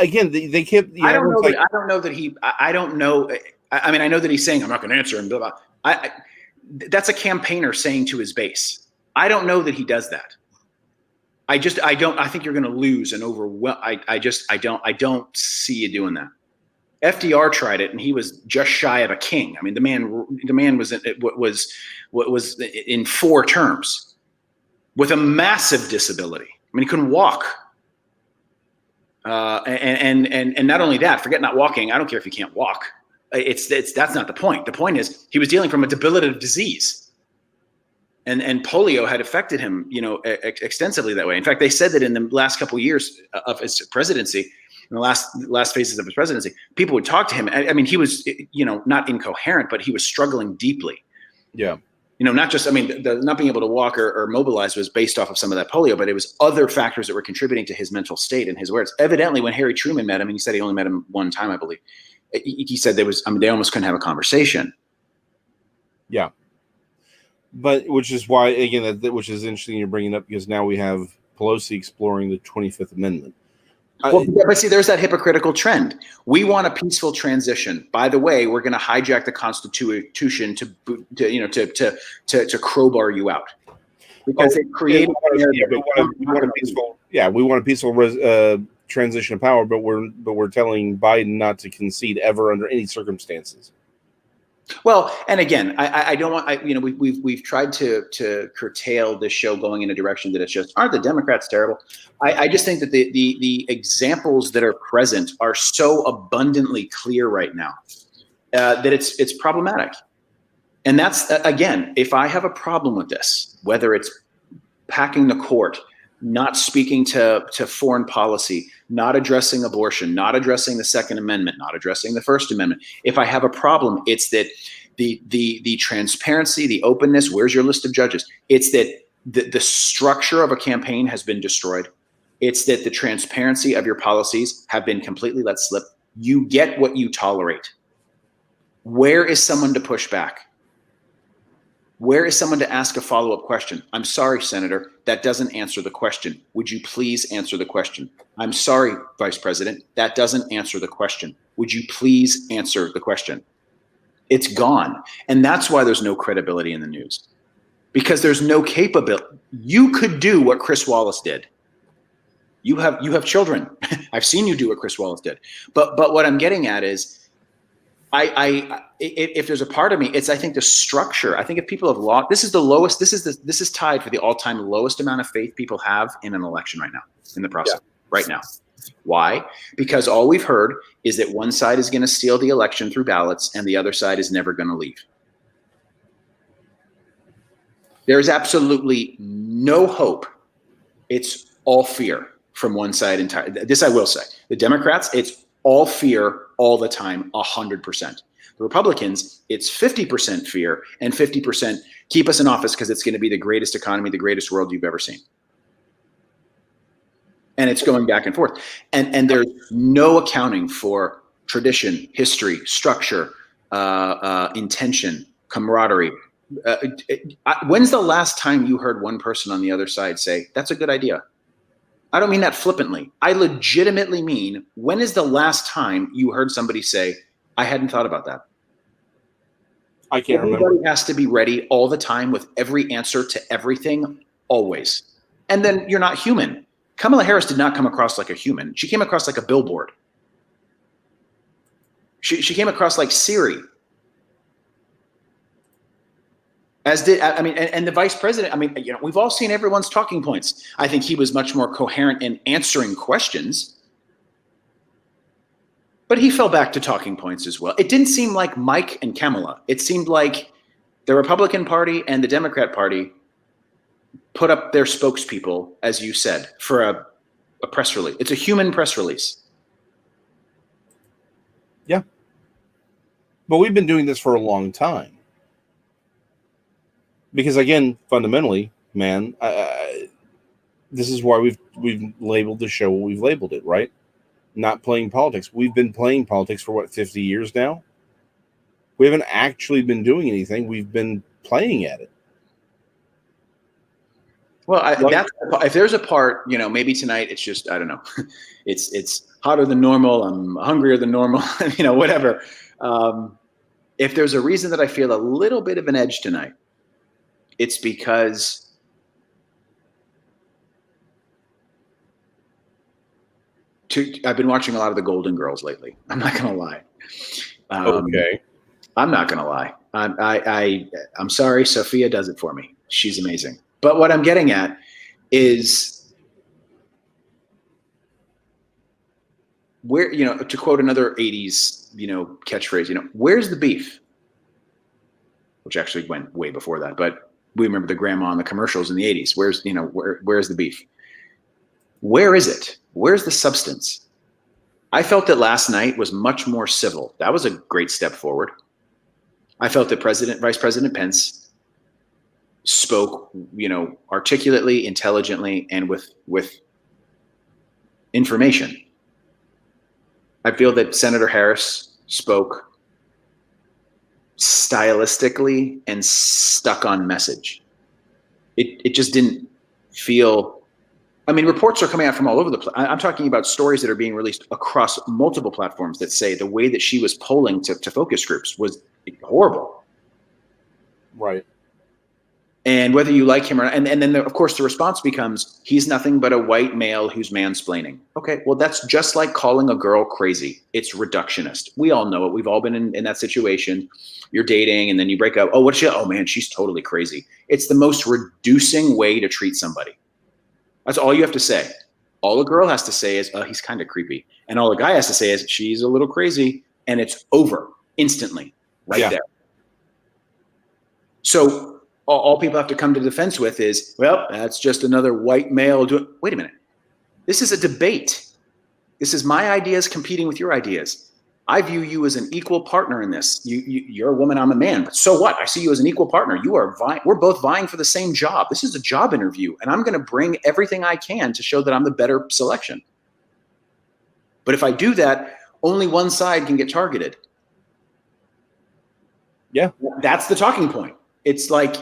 S1: Again, they kept.
S2: I don't know that he. I don't know. I mean, I know that he's saying I'm not going to answer and blah blah. That's a campaigner saying to his base. I don't know that he does that. I don't. I think you're going to lose and overwhelm. I don't see you doing that. FDR tried it, and he was just shy of a king. I mean, the man was in 4 terms with a massive disability. I mean, he couldn't walk. And not only that, forget not walking. I don't care if you can't walk. That's not the point. The point is he was dealing from a debilitative disease, and polio had affected him, extensively that way. In fact, they said that in the last couple of years of his presidency, in the last phases of his presidency, people would talk to him. I mean, he was, not incoherent, but he was struggling deeply.
S1: Yeah.
S2: Not just, the not being able to walk or mobilize was based off of some of that polio, but it was other factors that were contributing to his mental state and his words. Evidently, when Harry Truman met him, and he said he only met him one time, I believe, he said they almost couldn't have a conversation.
S1: Yeah. But which is why, again, which is interesting you're bringing up, because now we have Pelosi exploring the 25th Amendment.
S2: Well, but see, there's that hypocritical trend. We want a peaceful transition. By the way, we're going to hijack the Constitution to crowbar you out because it created.
S1: We want a peaceful transition of power, but we're telling Biden not to concede ever under any circumstances.
S2: Well, and again, I don't want, we've tried to curtail this show going in a direction that it's just, aren't the Democrats terrible? I just think that the examples that are present are so abundantly clear right now that it's problematic. And that's, again, if I have a problem with this, whether it's packing the court, not speaking to foreign policy, not addressing abortion, not addressing the Second Amendment, not addressing the First Amendment. If I have a problem, it's that the transparency, the openness, where's your list of judges? It's that the structure of a campaign has been destroyed. It's that the transparency of your policies have been completely let slip. You get what you tolerate. Where is someone to push back? Where is someone to ask a follow-up question? I'm sorry, Senator, that doesn't answer the question. Would you please answer the question? I'm sorry, Vice President, that doesn't answer the question. Would you please answer the question? It's gone. And that's why there's no credibility in the news. Because there's no capability. You could do what Chris Wallace did. You have children. I've seen you do what Chris Wallace did. But what I'm getting at is, if there's a part of me, it's, I think, the structure. I think if people have lost, this is the lowest, this is tied for the all-time lowest amount of faith people have in an election right now, in the process, right now. Why? Because all we've heard is that one side is going to steal the election through ballots and the other side is never going to leave. There's absolutely no hope. It's all fear from one side entirely. This I will say. The Democrats, it's all fear all the time, 100%. The Republicans, it's 50% fear and 50% keep us in office because it's going to be the greatest economy, the greatest world you've ever seen. And it's going back and forth. And there's no accounting for tradition, history, structure, intention, camaraderie. When's the last time you heard one person on the other side say, that's a good idea? I don't mean that flippantly. I legitimately mean, when is the last time you heard somebody say, I hadn't thought about that?
S1: I can't remember.
S2: Everybody has to be ready all the time with every answer to everything, always. And then you're not human. Kamala Harris did not come across like a human. She came across like a billboard. She came across like Siri. As did, and the vice president, we've all seen everyone's talking points. I think he was much more coherent in answering questions, but he fell back to talking points as well. It didn't seem like Mike and Kamala. It seemed like the Republican Party and the Democrat Party put up their spokespeople, as you said, for a press release. It's a human press release.
S1: Yeah. But we've been doing this for a long time. Because again, fundamentally, man, this is why we've labeled the show what we've labeled it, right? Not playing politics. We've been playing politics for 50 years now? We haven't actually been doing anything. We've been playing at it.
S2: Well, if there's a part, maybe tonight it's just, I don't know, it's hotter than normal. I'm hungrier than normal, whatever. If there's a reason that I feel a little bit of an edge tonight, it's because I've been watching a lot of the Golden Girls lately. I'm not going to lie.
S1: Okay.
S2: I'm not going to lie. I'm sorry. Sophia does it for me. She's amazing. But what I'm getting at is where, to quote another 80s, catchphrase, where's the beef? Which actually went way before that, but we remember the grandma on the commercials in the 80s. Where's the beef? Where is it? Where's the substance? I felt that last night was much more civil. That was a great step forward. I felt that Vice President Pence spoke, articulately, intelligently, and with information. I feel that Senator Harris spoke stylistically and stuck on message. It just didn't feel. I mean, reports are coming out from all over the place. I'm talking about stories that are being released across multiple platforms that say the way that she was polling to focus groups was horrible.
S1: Right.
S2: And whether you like him or not, and then of course the response becomes, he's nothing but a white male who's mansplaining. Okay, well, that's just like calling a girl crazy. It's reductionist. We all know it. We've all been in that situation. You're dating and then you break up. Oh, what's she? Oh man, she's totally crazy. It's the most reducing way to treat somebody. That's all you have to say. All a girl has to say is, he's kind of creepy. And all a guy has to say is, she's a little crazy. And it's over instantly right there. So all people have to come to defense with is, well, that's just another white male doing. Wait a minute. This is a debate. This is my ideas competing with your ideas. I view you as an equal partner in this. You're a woman, I'm a man, but so what? I see you as an equal partner. We're both vying for the same job. This is a job interview, and I'm going to bring everything I can to show that I'm the better selection. But if I do that, only one side can get targeted.
S1: Yeah.
S2: That's the talking point. It's like,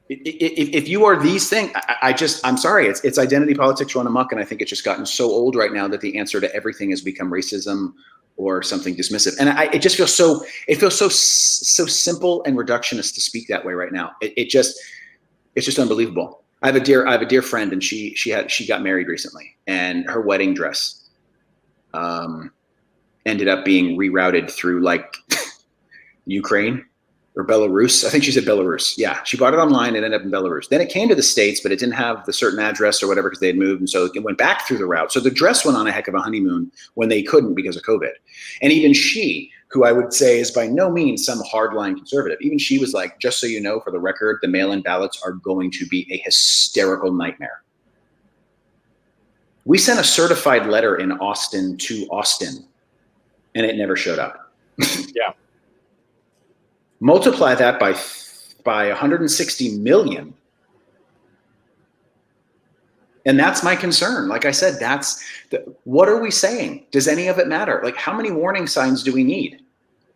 S2: if you are these things, I'm sorry, it's identity politics run amok, and I think it's just gotten so old right now that the answer to everything has become racism or something dismissive. And it just feels so simple and reductionist to speak that way right now. It's just unbelievable. I have a dear friend, and she got married recently, and her wedding dress ended up being rerouted through like Ukraine or Belarus. I think she said Belarus. Yeah, she bought it online and ended up in Belarus. Then it came to the States, but it didn't have the certain address or whatever because they had moved. And so it went back through the route. So the dress went on a heck of a honeymoon when they couldn't because of COVID. And even she, who I would say is by no means some hardline conservative, even she was like, just so you know, for the record, the mail-in ballots are going to be a hysterical nightmare. We sent a certified letter in Austin to Austin, and it never showed up.
S1: Yeah.
S2: Multiply that by 160 million. And that's my concern. Like I said, what are we saying? Does any of it matter? Like, how many warning signs do we need?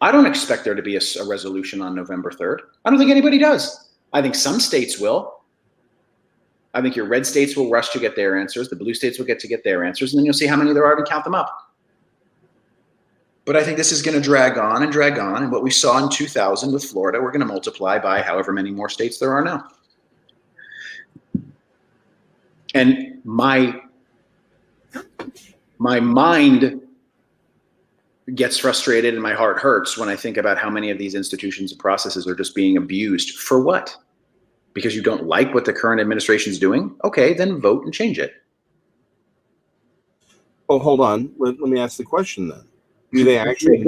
S2: I don't expect there to be a resolution on November 3rd. I don't think anybody does. I think some states will. I think your red states will rush to get their answers. The blue states will get their answers. And then you'll see how many there are and count them up. But I think this is going to drag on. And what we saw in 2000 with Florida, we're going to multiply by however many more states there are now. And my mind gets frustrated and my heart hurts when I think about how many of these institutions and processes are just being abused. For what? Because you don't like what the current administration is doing? Okay, then vote and change it.
S1: Well, hold on. Let me ask the question then. Do they actually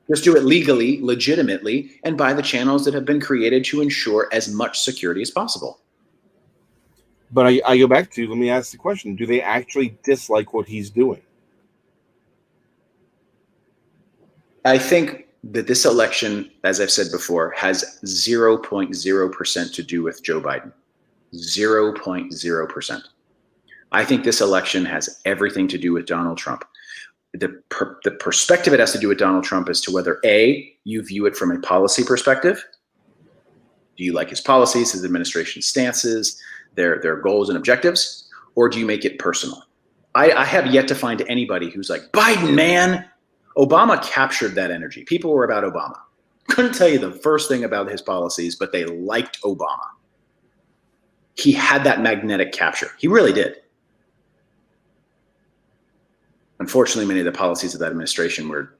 S2: just do it legally, legitimately, and by the channels that have been created to ensure as much security as possible?
S1: But I go back to, let me ask the question. Do they actually dislike what he's doing?
S2: I think that this election, as I've said before, has 0.0% to do with Joe Biden. 0.0%. I think this election has everything to do with Donald Trump. The perspective it has to do with Donald Trump as to whether A, you view it from a policy perspective. Do you like his policies, his administration's stances, their goals and objectives, or do you make it personal? I have yet to find anybody who's like, Biden, man. Obama captured that energy. People were about Obama. Couldn't tell you the first thing about his policies, but they liked Obama. He had that magnetic capture. He really did. Unfortunately, many of the policies of that administration were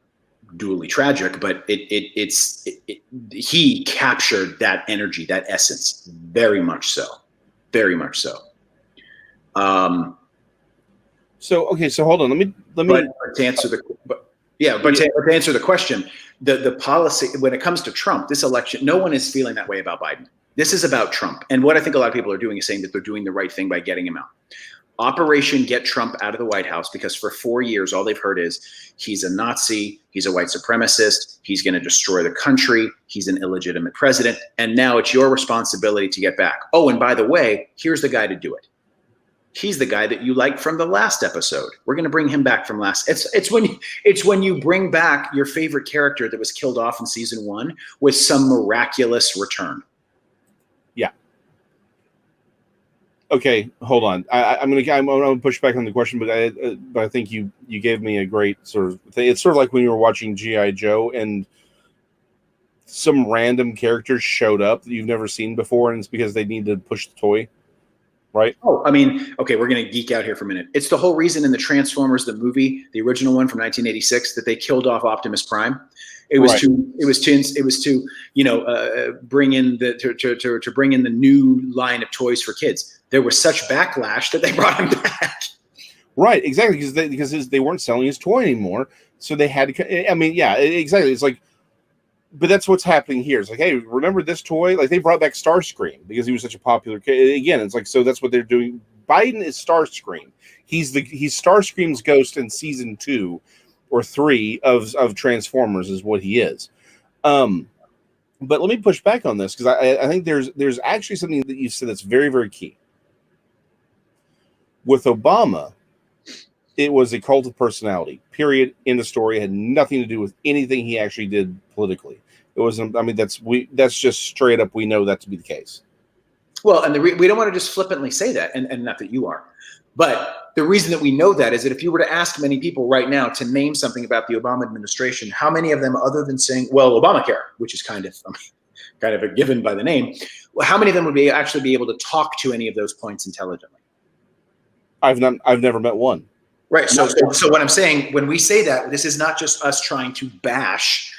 S2: dually tragic, but he captured that energy, that essence, very much so, very much so.
S1: So hold on. Let me.
S2: But to answer the question, the policy when it comes to Trump, this election, no one is feeling that way about Biden. This is about Trump, and what I think a lot of people are doing is saying that they're doing the right thing by getting him out. Operation Get Trump Out of the White House, because for 4 years, all they've heard is he's a Nazi, he's a white supremacist, he's going to destroy the country, he's an illegitimate president, and now it's your responsibility to get back. Oh, and by the way, here's the guy to do it. He's the guy that you liked from the last episode. We're going to bring him back from last. It's when you bring back your favorite character that was killed off in season 1 with some miraculous return.
S1: Yeah. Okay, hold on. I'm gonna push back on the question, but I think you gave me a great sort of thing. It's sort of like when you were watching G.I. Joe and some random characters showed up that you've never seen before, and it's because they need to push the toy, right?
S2: Oh, I mean, okay, we're gonna geek out here for a minute. It's the whole reason in the Transformers, the movie, the original one from 1986, that they killed off Optimus Prime. It was to bring in to bring in the new line of toys for kids. There was such backlash that they brought him back.
S1: Right, exactly, because they weren't selling his toy anymore, so they had to. I mean, yeah, exactly. It's like, but that's what's happening here. It's like, hey, remember this toy? Like they brought back Starscream because he was such a popular kid. Again, it's like, so that's what they're doing. Biden is Starscream. He's Starscream's ghost in season 2 or 3 of Transformers is what he is. But let me push back on this because I think there's actually something that you said that's very, very key. With Obama, it was a cult of personality. Period. End of story. It had nothing to do with anything he actually did politically. It wasn't. I mean, that's just straight up. We know that to be the case.
S2: Well, and we don't want to just flippantly say that, and not that you are, but the reason that we know that is that if you were to ask many people right now to name something about the Obama administration, how many of them, other than saying, well, Obamacare, which is kind of a given by the name, how many of them would actually be able to talk to any of those points intelligently?
S1: I've never met one.
S2: Right. So what I'm saying, when we say that, this is not just us trying to bash.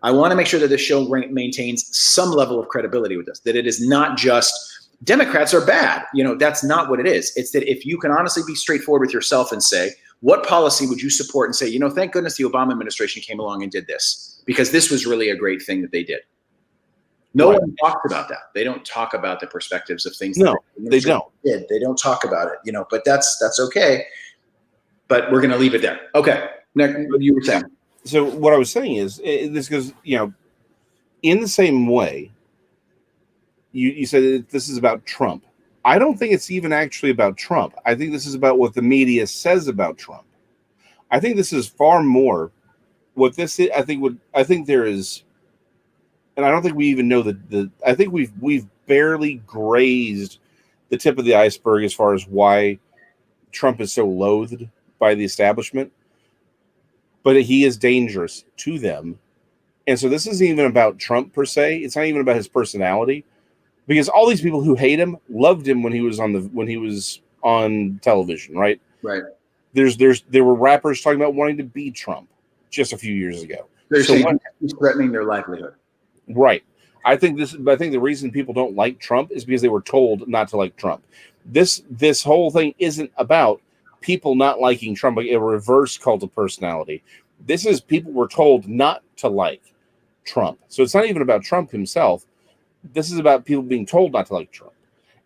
S2: I want to make sure that the show maintains some level of credibility with us, that it is not just Democrats are bad. That's not what it is. It's that if you can honestly be straightforward with yourself and say, what policy would you support, and say, thank goodness the Obama administration came along and did this, because this was really a great thing that they did. No one talks about that. They don't talk about the perspectives of things.
S1: No, they don't.
S2: They don't talk about it, but that's okay. But we're going to leave it there. Okay. Next, what you were saying.
S1: So what I was saying is this goes, in the same way, you said this is about Trump. I don't think it's even actually about Trump. I think this is about what the media says about Trump. I think this is far more what this is. I think there is, and I don't think we even know I think we've barely grazed the tip of the iceberg as far as why Trump is so loathed by the establishment, but he is dangerous to them. And so this isn't even about Trump per se. It's not even about his personality, because all these people who hate him loved him when he was on television, right?
S2: Right.
S1: There were rappers talking about wanting to be Trump just a few years ago.
S2: They're saying he's threatening their livelihood.
S1: Right. I think the reason people don't like Trump is because they were told not to like Trump. This whole thing isn't about people not liking Trump, like a reverse cult of personality. This is people were told not to like Trump. So it's not even about Trump himself. This is about people being told not to like Trump.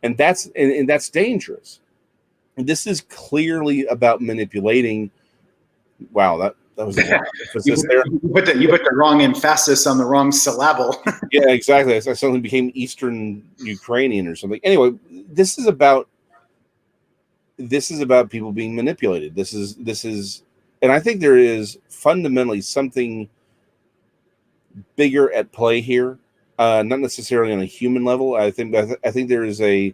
S1: And that's dangerous. And this is clearly about manipulating. Wow, that was a lot of emphasis there.
S2: You put the wrong emphasis on the wrong syllable.
S1: Yeah, exactly. I suddenly became Eastern Ukrainian or something. Anyway, this is about people being manipulated. This is, and I think there is fundamentally something bigger at play here, not necessarily on a human level. I think there is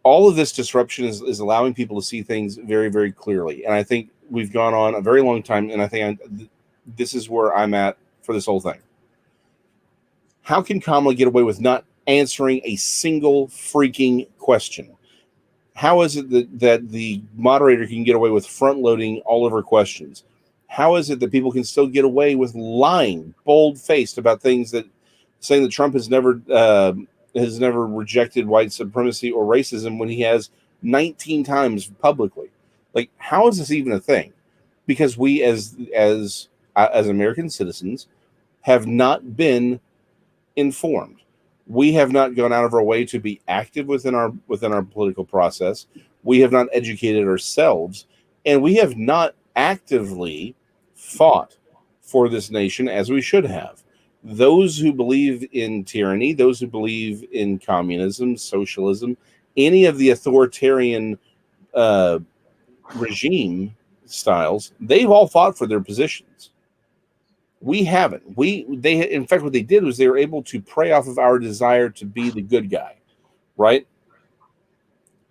S1: all of this disruption is allowing people to see things very, very clearly. And I think we've gone on a very long time, and I think this is where I'm at for this whole thing. How can Kamala get away with not answering a single freaking question? How is it that the moderator can get away with front-loading all of her questions? How is it that people can still get away with lying, bold-faced about things saying that Trump has never rejected white supremacy or racism when he has 19 times publicly? Like, how is this even a thing? Because we, as American citizens, have not been informed. We have not gone out of our way to be active within our political process. We have not educated ourselves, and we have not actively fought for this nation as we should have. Those who believe in tyranny, those who believe in communism, socialism, any of the authoritarian regime styles, they've all fought for their positions. We haven't. In fact, what they did was they were able to prey off of our desire to be the good guy, right?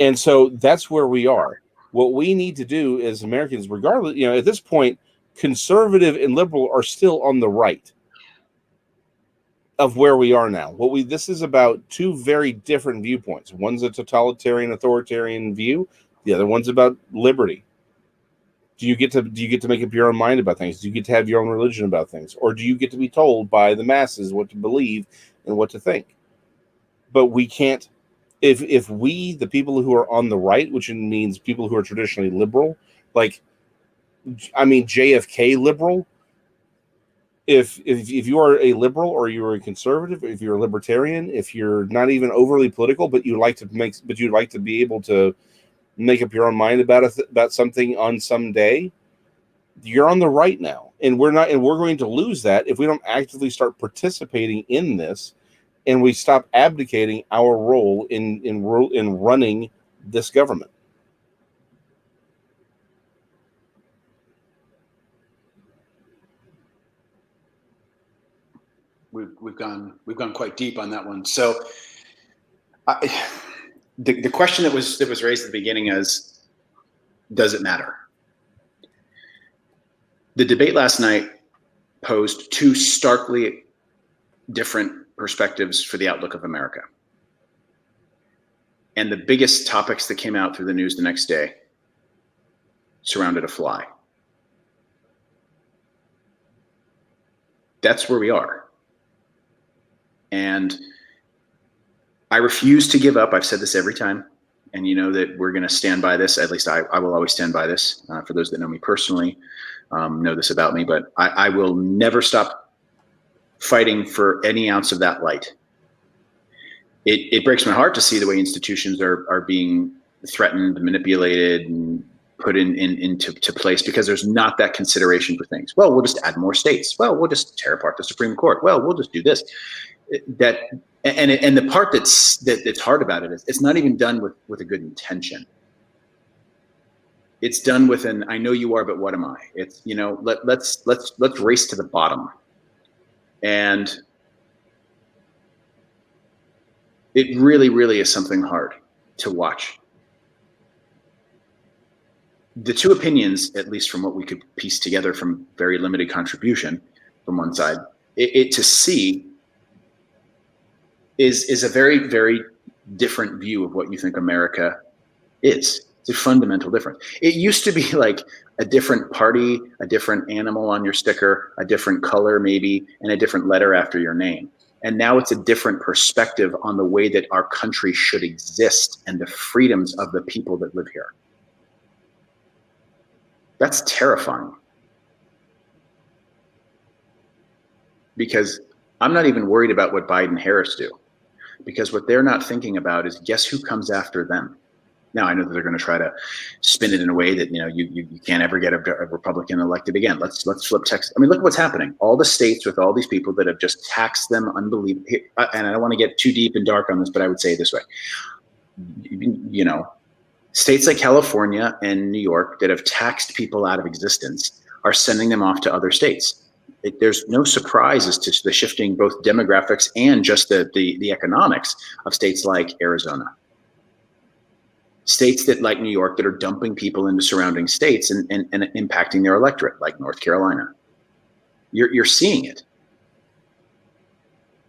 S1: And so that's where we are. What we need to do as Americans, regardless, at this point, conservative and liberal are still on the right of where we are now. This is about two very different viewpoints. One's a totalitarian, authoritarian view. The other one's about liberty. Do you get to make up your own mind about things? Do you get to have your own religion about things? Or do you get to be told by the masses what to believe and what to think? But we can't, if we, the people who are on the right, which means people who are traditionally liberal, JFK liberal, if you are a liberal or you're a conservative, if you're a libertarian, if you're not even overly political, but you'd like to be able to make up your own mind about something on some day, you're on the right now, and we're going to lose that if we don't actively start participating in this, and we stop abdicating our role in running this government.
S2: We've gone quite deep on that one. So, the question that was raised at the beginning is, does it matter? The debate last night posed two starkly different perspectives for the outlook of America. And the biggest topics that came out through the news the next day surrounded a fly. That's where we are. And I refuse to give up. I've said this every time, and you know that we're going to stand by this. At least I will always stand by this. For those that know me personally, know this about me, but I will never stop fighting for any ounce of that light. It breaks my heart to see the way institutions are being threatened, manipulated, and put into place because there's not that consideration for things. Well, we'll just add more states. Well, we'll just tear apart the Supreme Court. Well, we'll just do this. And the part that's hard about it is it's not even done with a good intention. It's done with an I know you are, but what am I? It's let's race to the bottom. And it really, really is something hard to watch. The two opinions, at least from what we could piece together from very limited contribution from one side, it to see is a very, very different view of what you think America is. It's a fundamental difference. It used to be like a different party, a different animal on your sticker, a different color maybe, and a different letter after your name. And now it's a different perspective on the way that our country should exist and the freedoms of the people that live here. That's terrifying. Because I'm not even worried about what Biden and Harris do. Because what they're not thinking about is guess who comes after them. Now, I know that they're going to try to spin it in a way that, you can't ever get a Republican elected again. Let's flip Texas. I mean, look at what's happening. All the states with all these people that have just taxed them unbelievably. And I don't want to get too deep and dark on this, but I would say it this way. States like California and New York that have taxed people out of existence are sending them off to other states. There's no surprises to the shifting both demographics and just the economics of states like Arizona. States that like New York that are dumping people into surrounding states and impacting their electorate, like North Carolina. You're seeing it.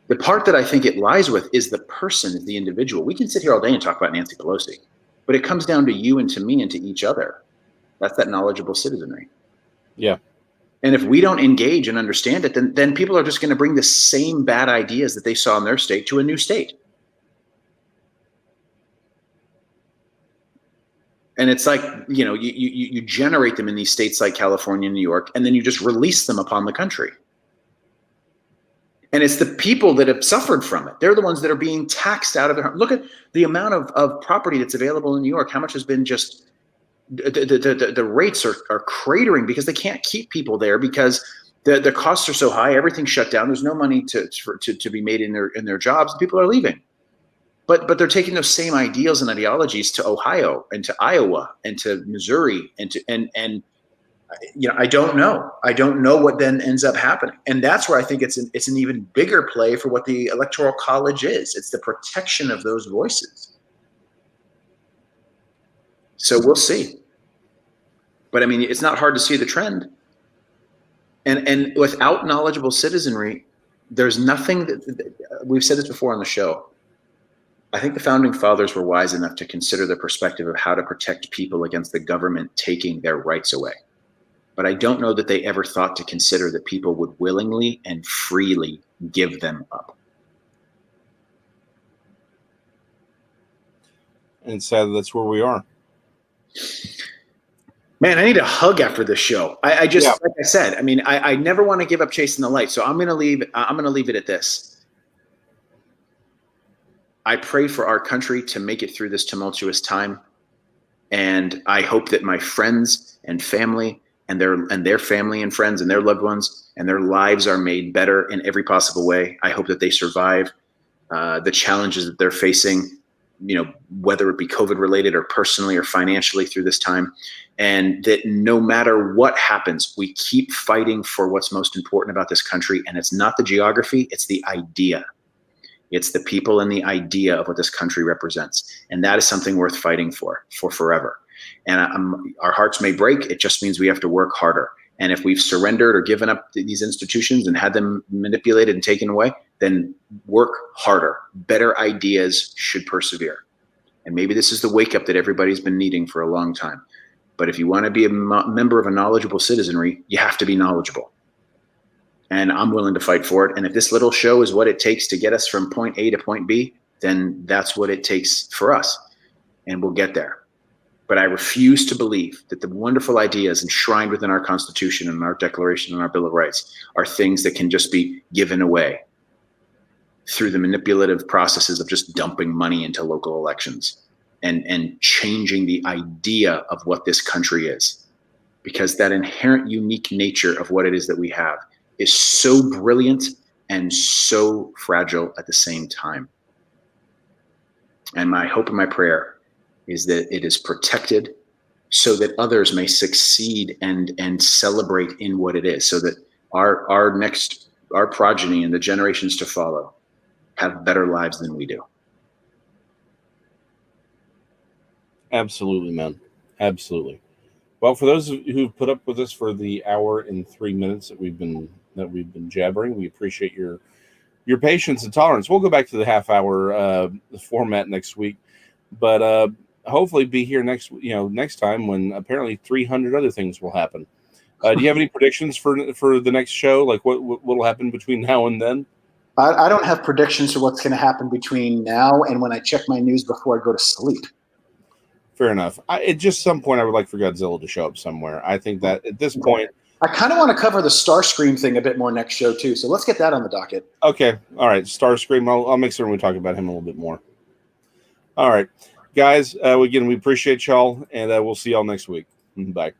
S2: The part that I think it lies with is the person, the individual. We can sit here all day and talk about Nancy Pelosi, but it comes down to you and to me and to each other. That's that knowledgeable citizenry.
S1: Yeah.
S2: And if we don't engage and understand it, then people are just going to bring the same bad ideas that they saw in their state to a new state. And it's like, you generate them in these states like California and New York, and then you just release them upon the country. And it's the people that have suffered from it. They're the ones that are being taxed out of their home. Look at the amount of property that's available in New York. How much has been just the rates are cratering because they can't keep people there because the costs are so high. Everything's shut down. There's no money to be made in their jobs. People are leaving. But they're taking those same ideals and ideologies to Ohio and to Iowa and to Missouri and I don't know. I don't know what then ends up happening. And that's where I think it's an even bigger play for what the Electoral College is. It's the protection of those voices. So we'll see. But I mean, it's not hard to see the trend. And without knowledgeable citizenry, there's nothing that we've said this before on the show. I think the founding fathers were wise enough to consider the perspective of how to protect people against the government taking their rights away. But I don't know that they ever thought to consider that people would willingly and freely give them up.
S1: And sadly, that's where we are.
S2: Man, I need a hug after this show. I just, like I said, I mean, I never want to give up chasing the light. So I'm going to leave it at this. I pray for our country to make it through this tumultuous time. And I hope that my friends and family and their family and friends and their loved ones and their lives are made better in every possible way. I hope that they survive the challenges that they're facing, whether it be COVID related or personally or financially through this time. And that no matter what happens, we keep fighting for what's most important about this country. And it's not the geography, it's the idea. It's the people and the idea of what this country represents. And that is something worth fighting for forever. And our hearts may break. It just means we have to work harder. And if we've surrendered or given up these institutions and had them manipulated and taken away, then work harder. Better ideas should persevere. And maybe this is the wake up that everybody's been needing for a long time. But if you want to be a member of a knowledgeable citizenry, you have to be knowledgeable. And I'm willing to fight for it. And if this little show is what it takes to get us from point A to point B, then that's what it takes for us. And we'll get there. But I refuse to believe that the wonderful ideas enshrined within our Constitution and our Declaration and our Bill of Rights are things that can just be given away through the manipulative processes of just dumping money into local elections and changing the idea of what this country is. Because that inherent unique nature of what it is that we have is so brilliant and so fragile at the same time. And my hope and my prayer is that it is protected so that others may succeed and celebrate in what it is, so that our progeny and the generations to follow have better lives than we do.
S1: Absolutely, man. Absolutely. Well, for those who've put up with us for the hour and 3 minutes that we've been jabbering, we appreciate your patience and tolerance. We'll go back to the half hour format next week, but hopefully be here next time when apparently 300 other things will happen. Do you have any predictions for the next show? Like what will happen between now and then?
S2: I don't have predictions for what's going to happen between now and when I check my news before I go to sleep.
S1: Fair enough. At just some point, I would like for Godzilla to show up somewhere. I think that at this point,
S2: I kind of want to cover the Starscream thing a bit more next show too. So let's get that on the docket.
S1: Okay. All right. Starscream. I'll make sure we talk about him a little bit more. All right, guys. Again, we appreciate y'all, and we'll see y'all next week. Bye.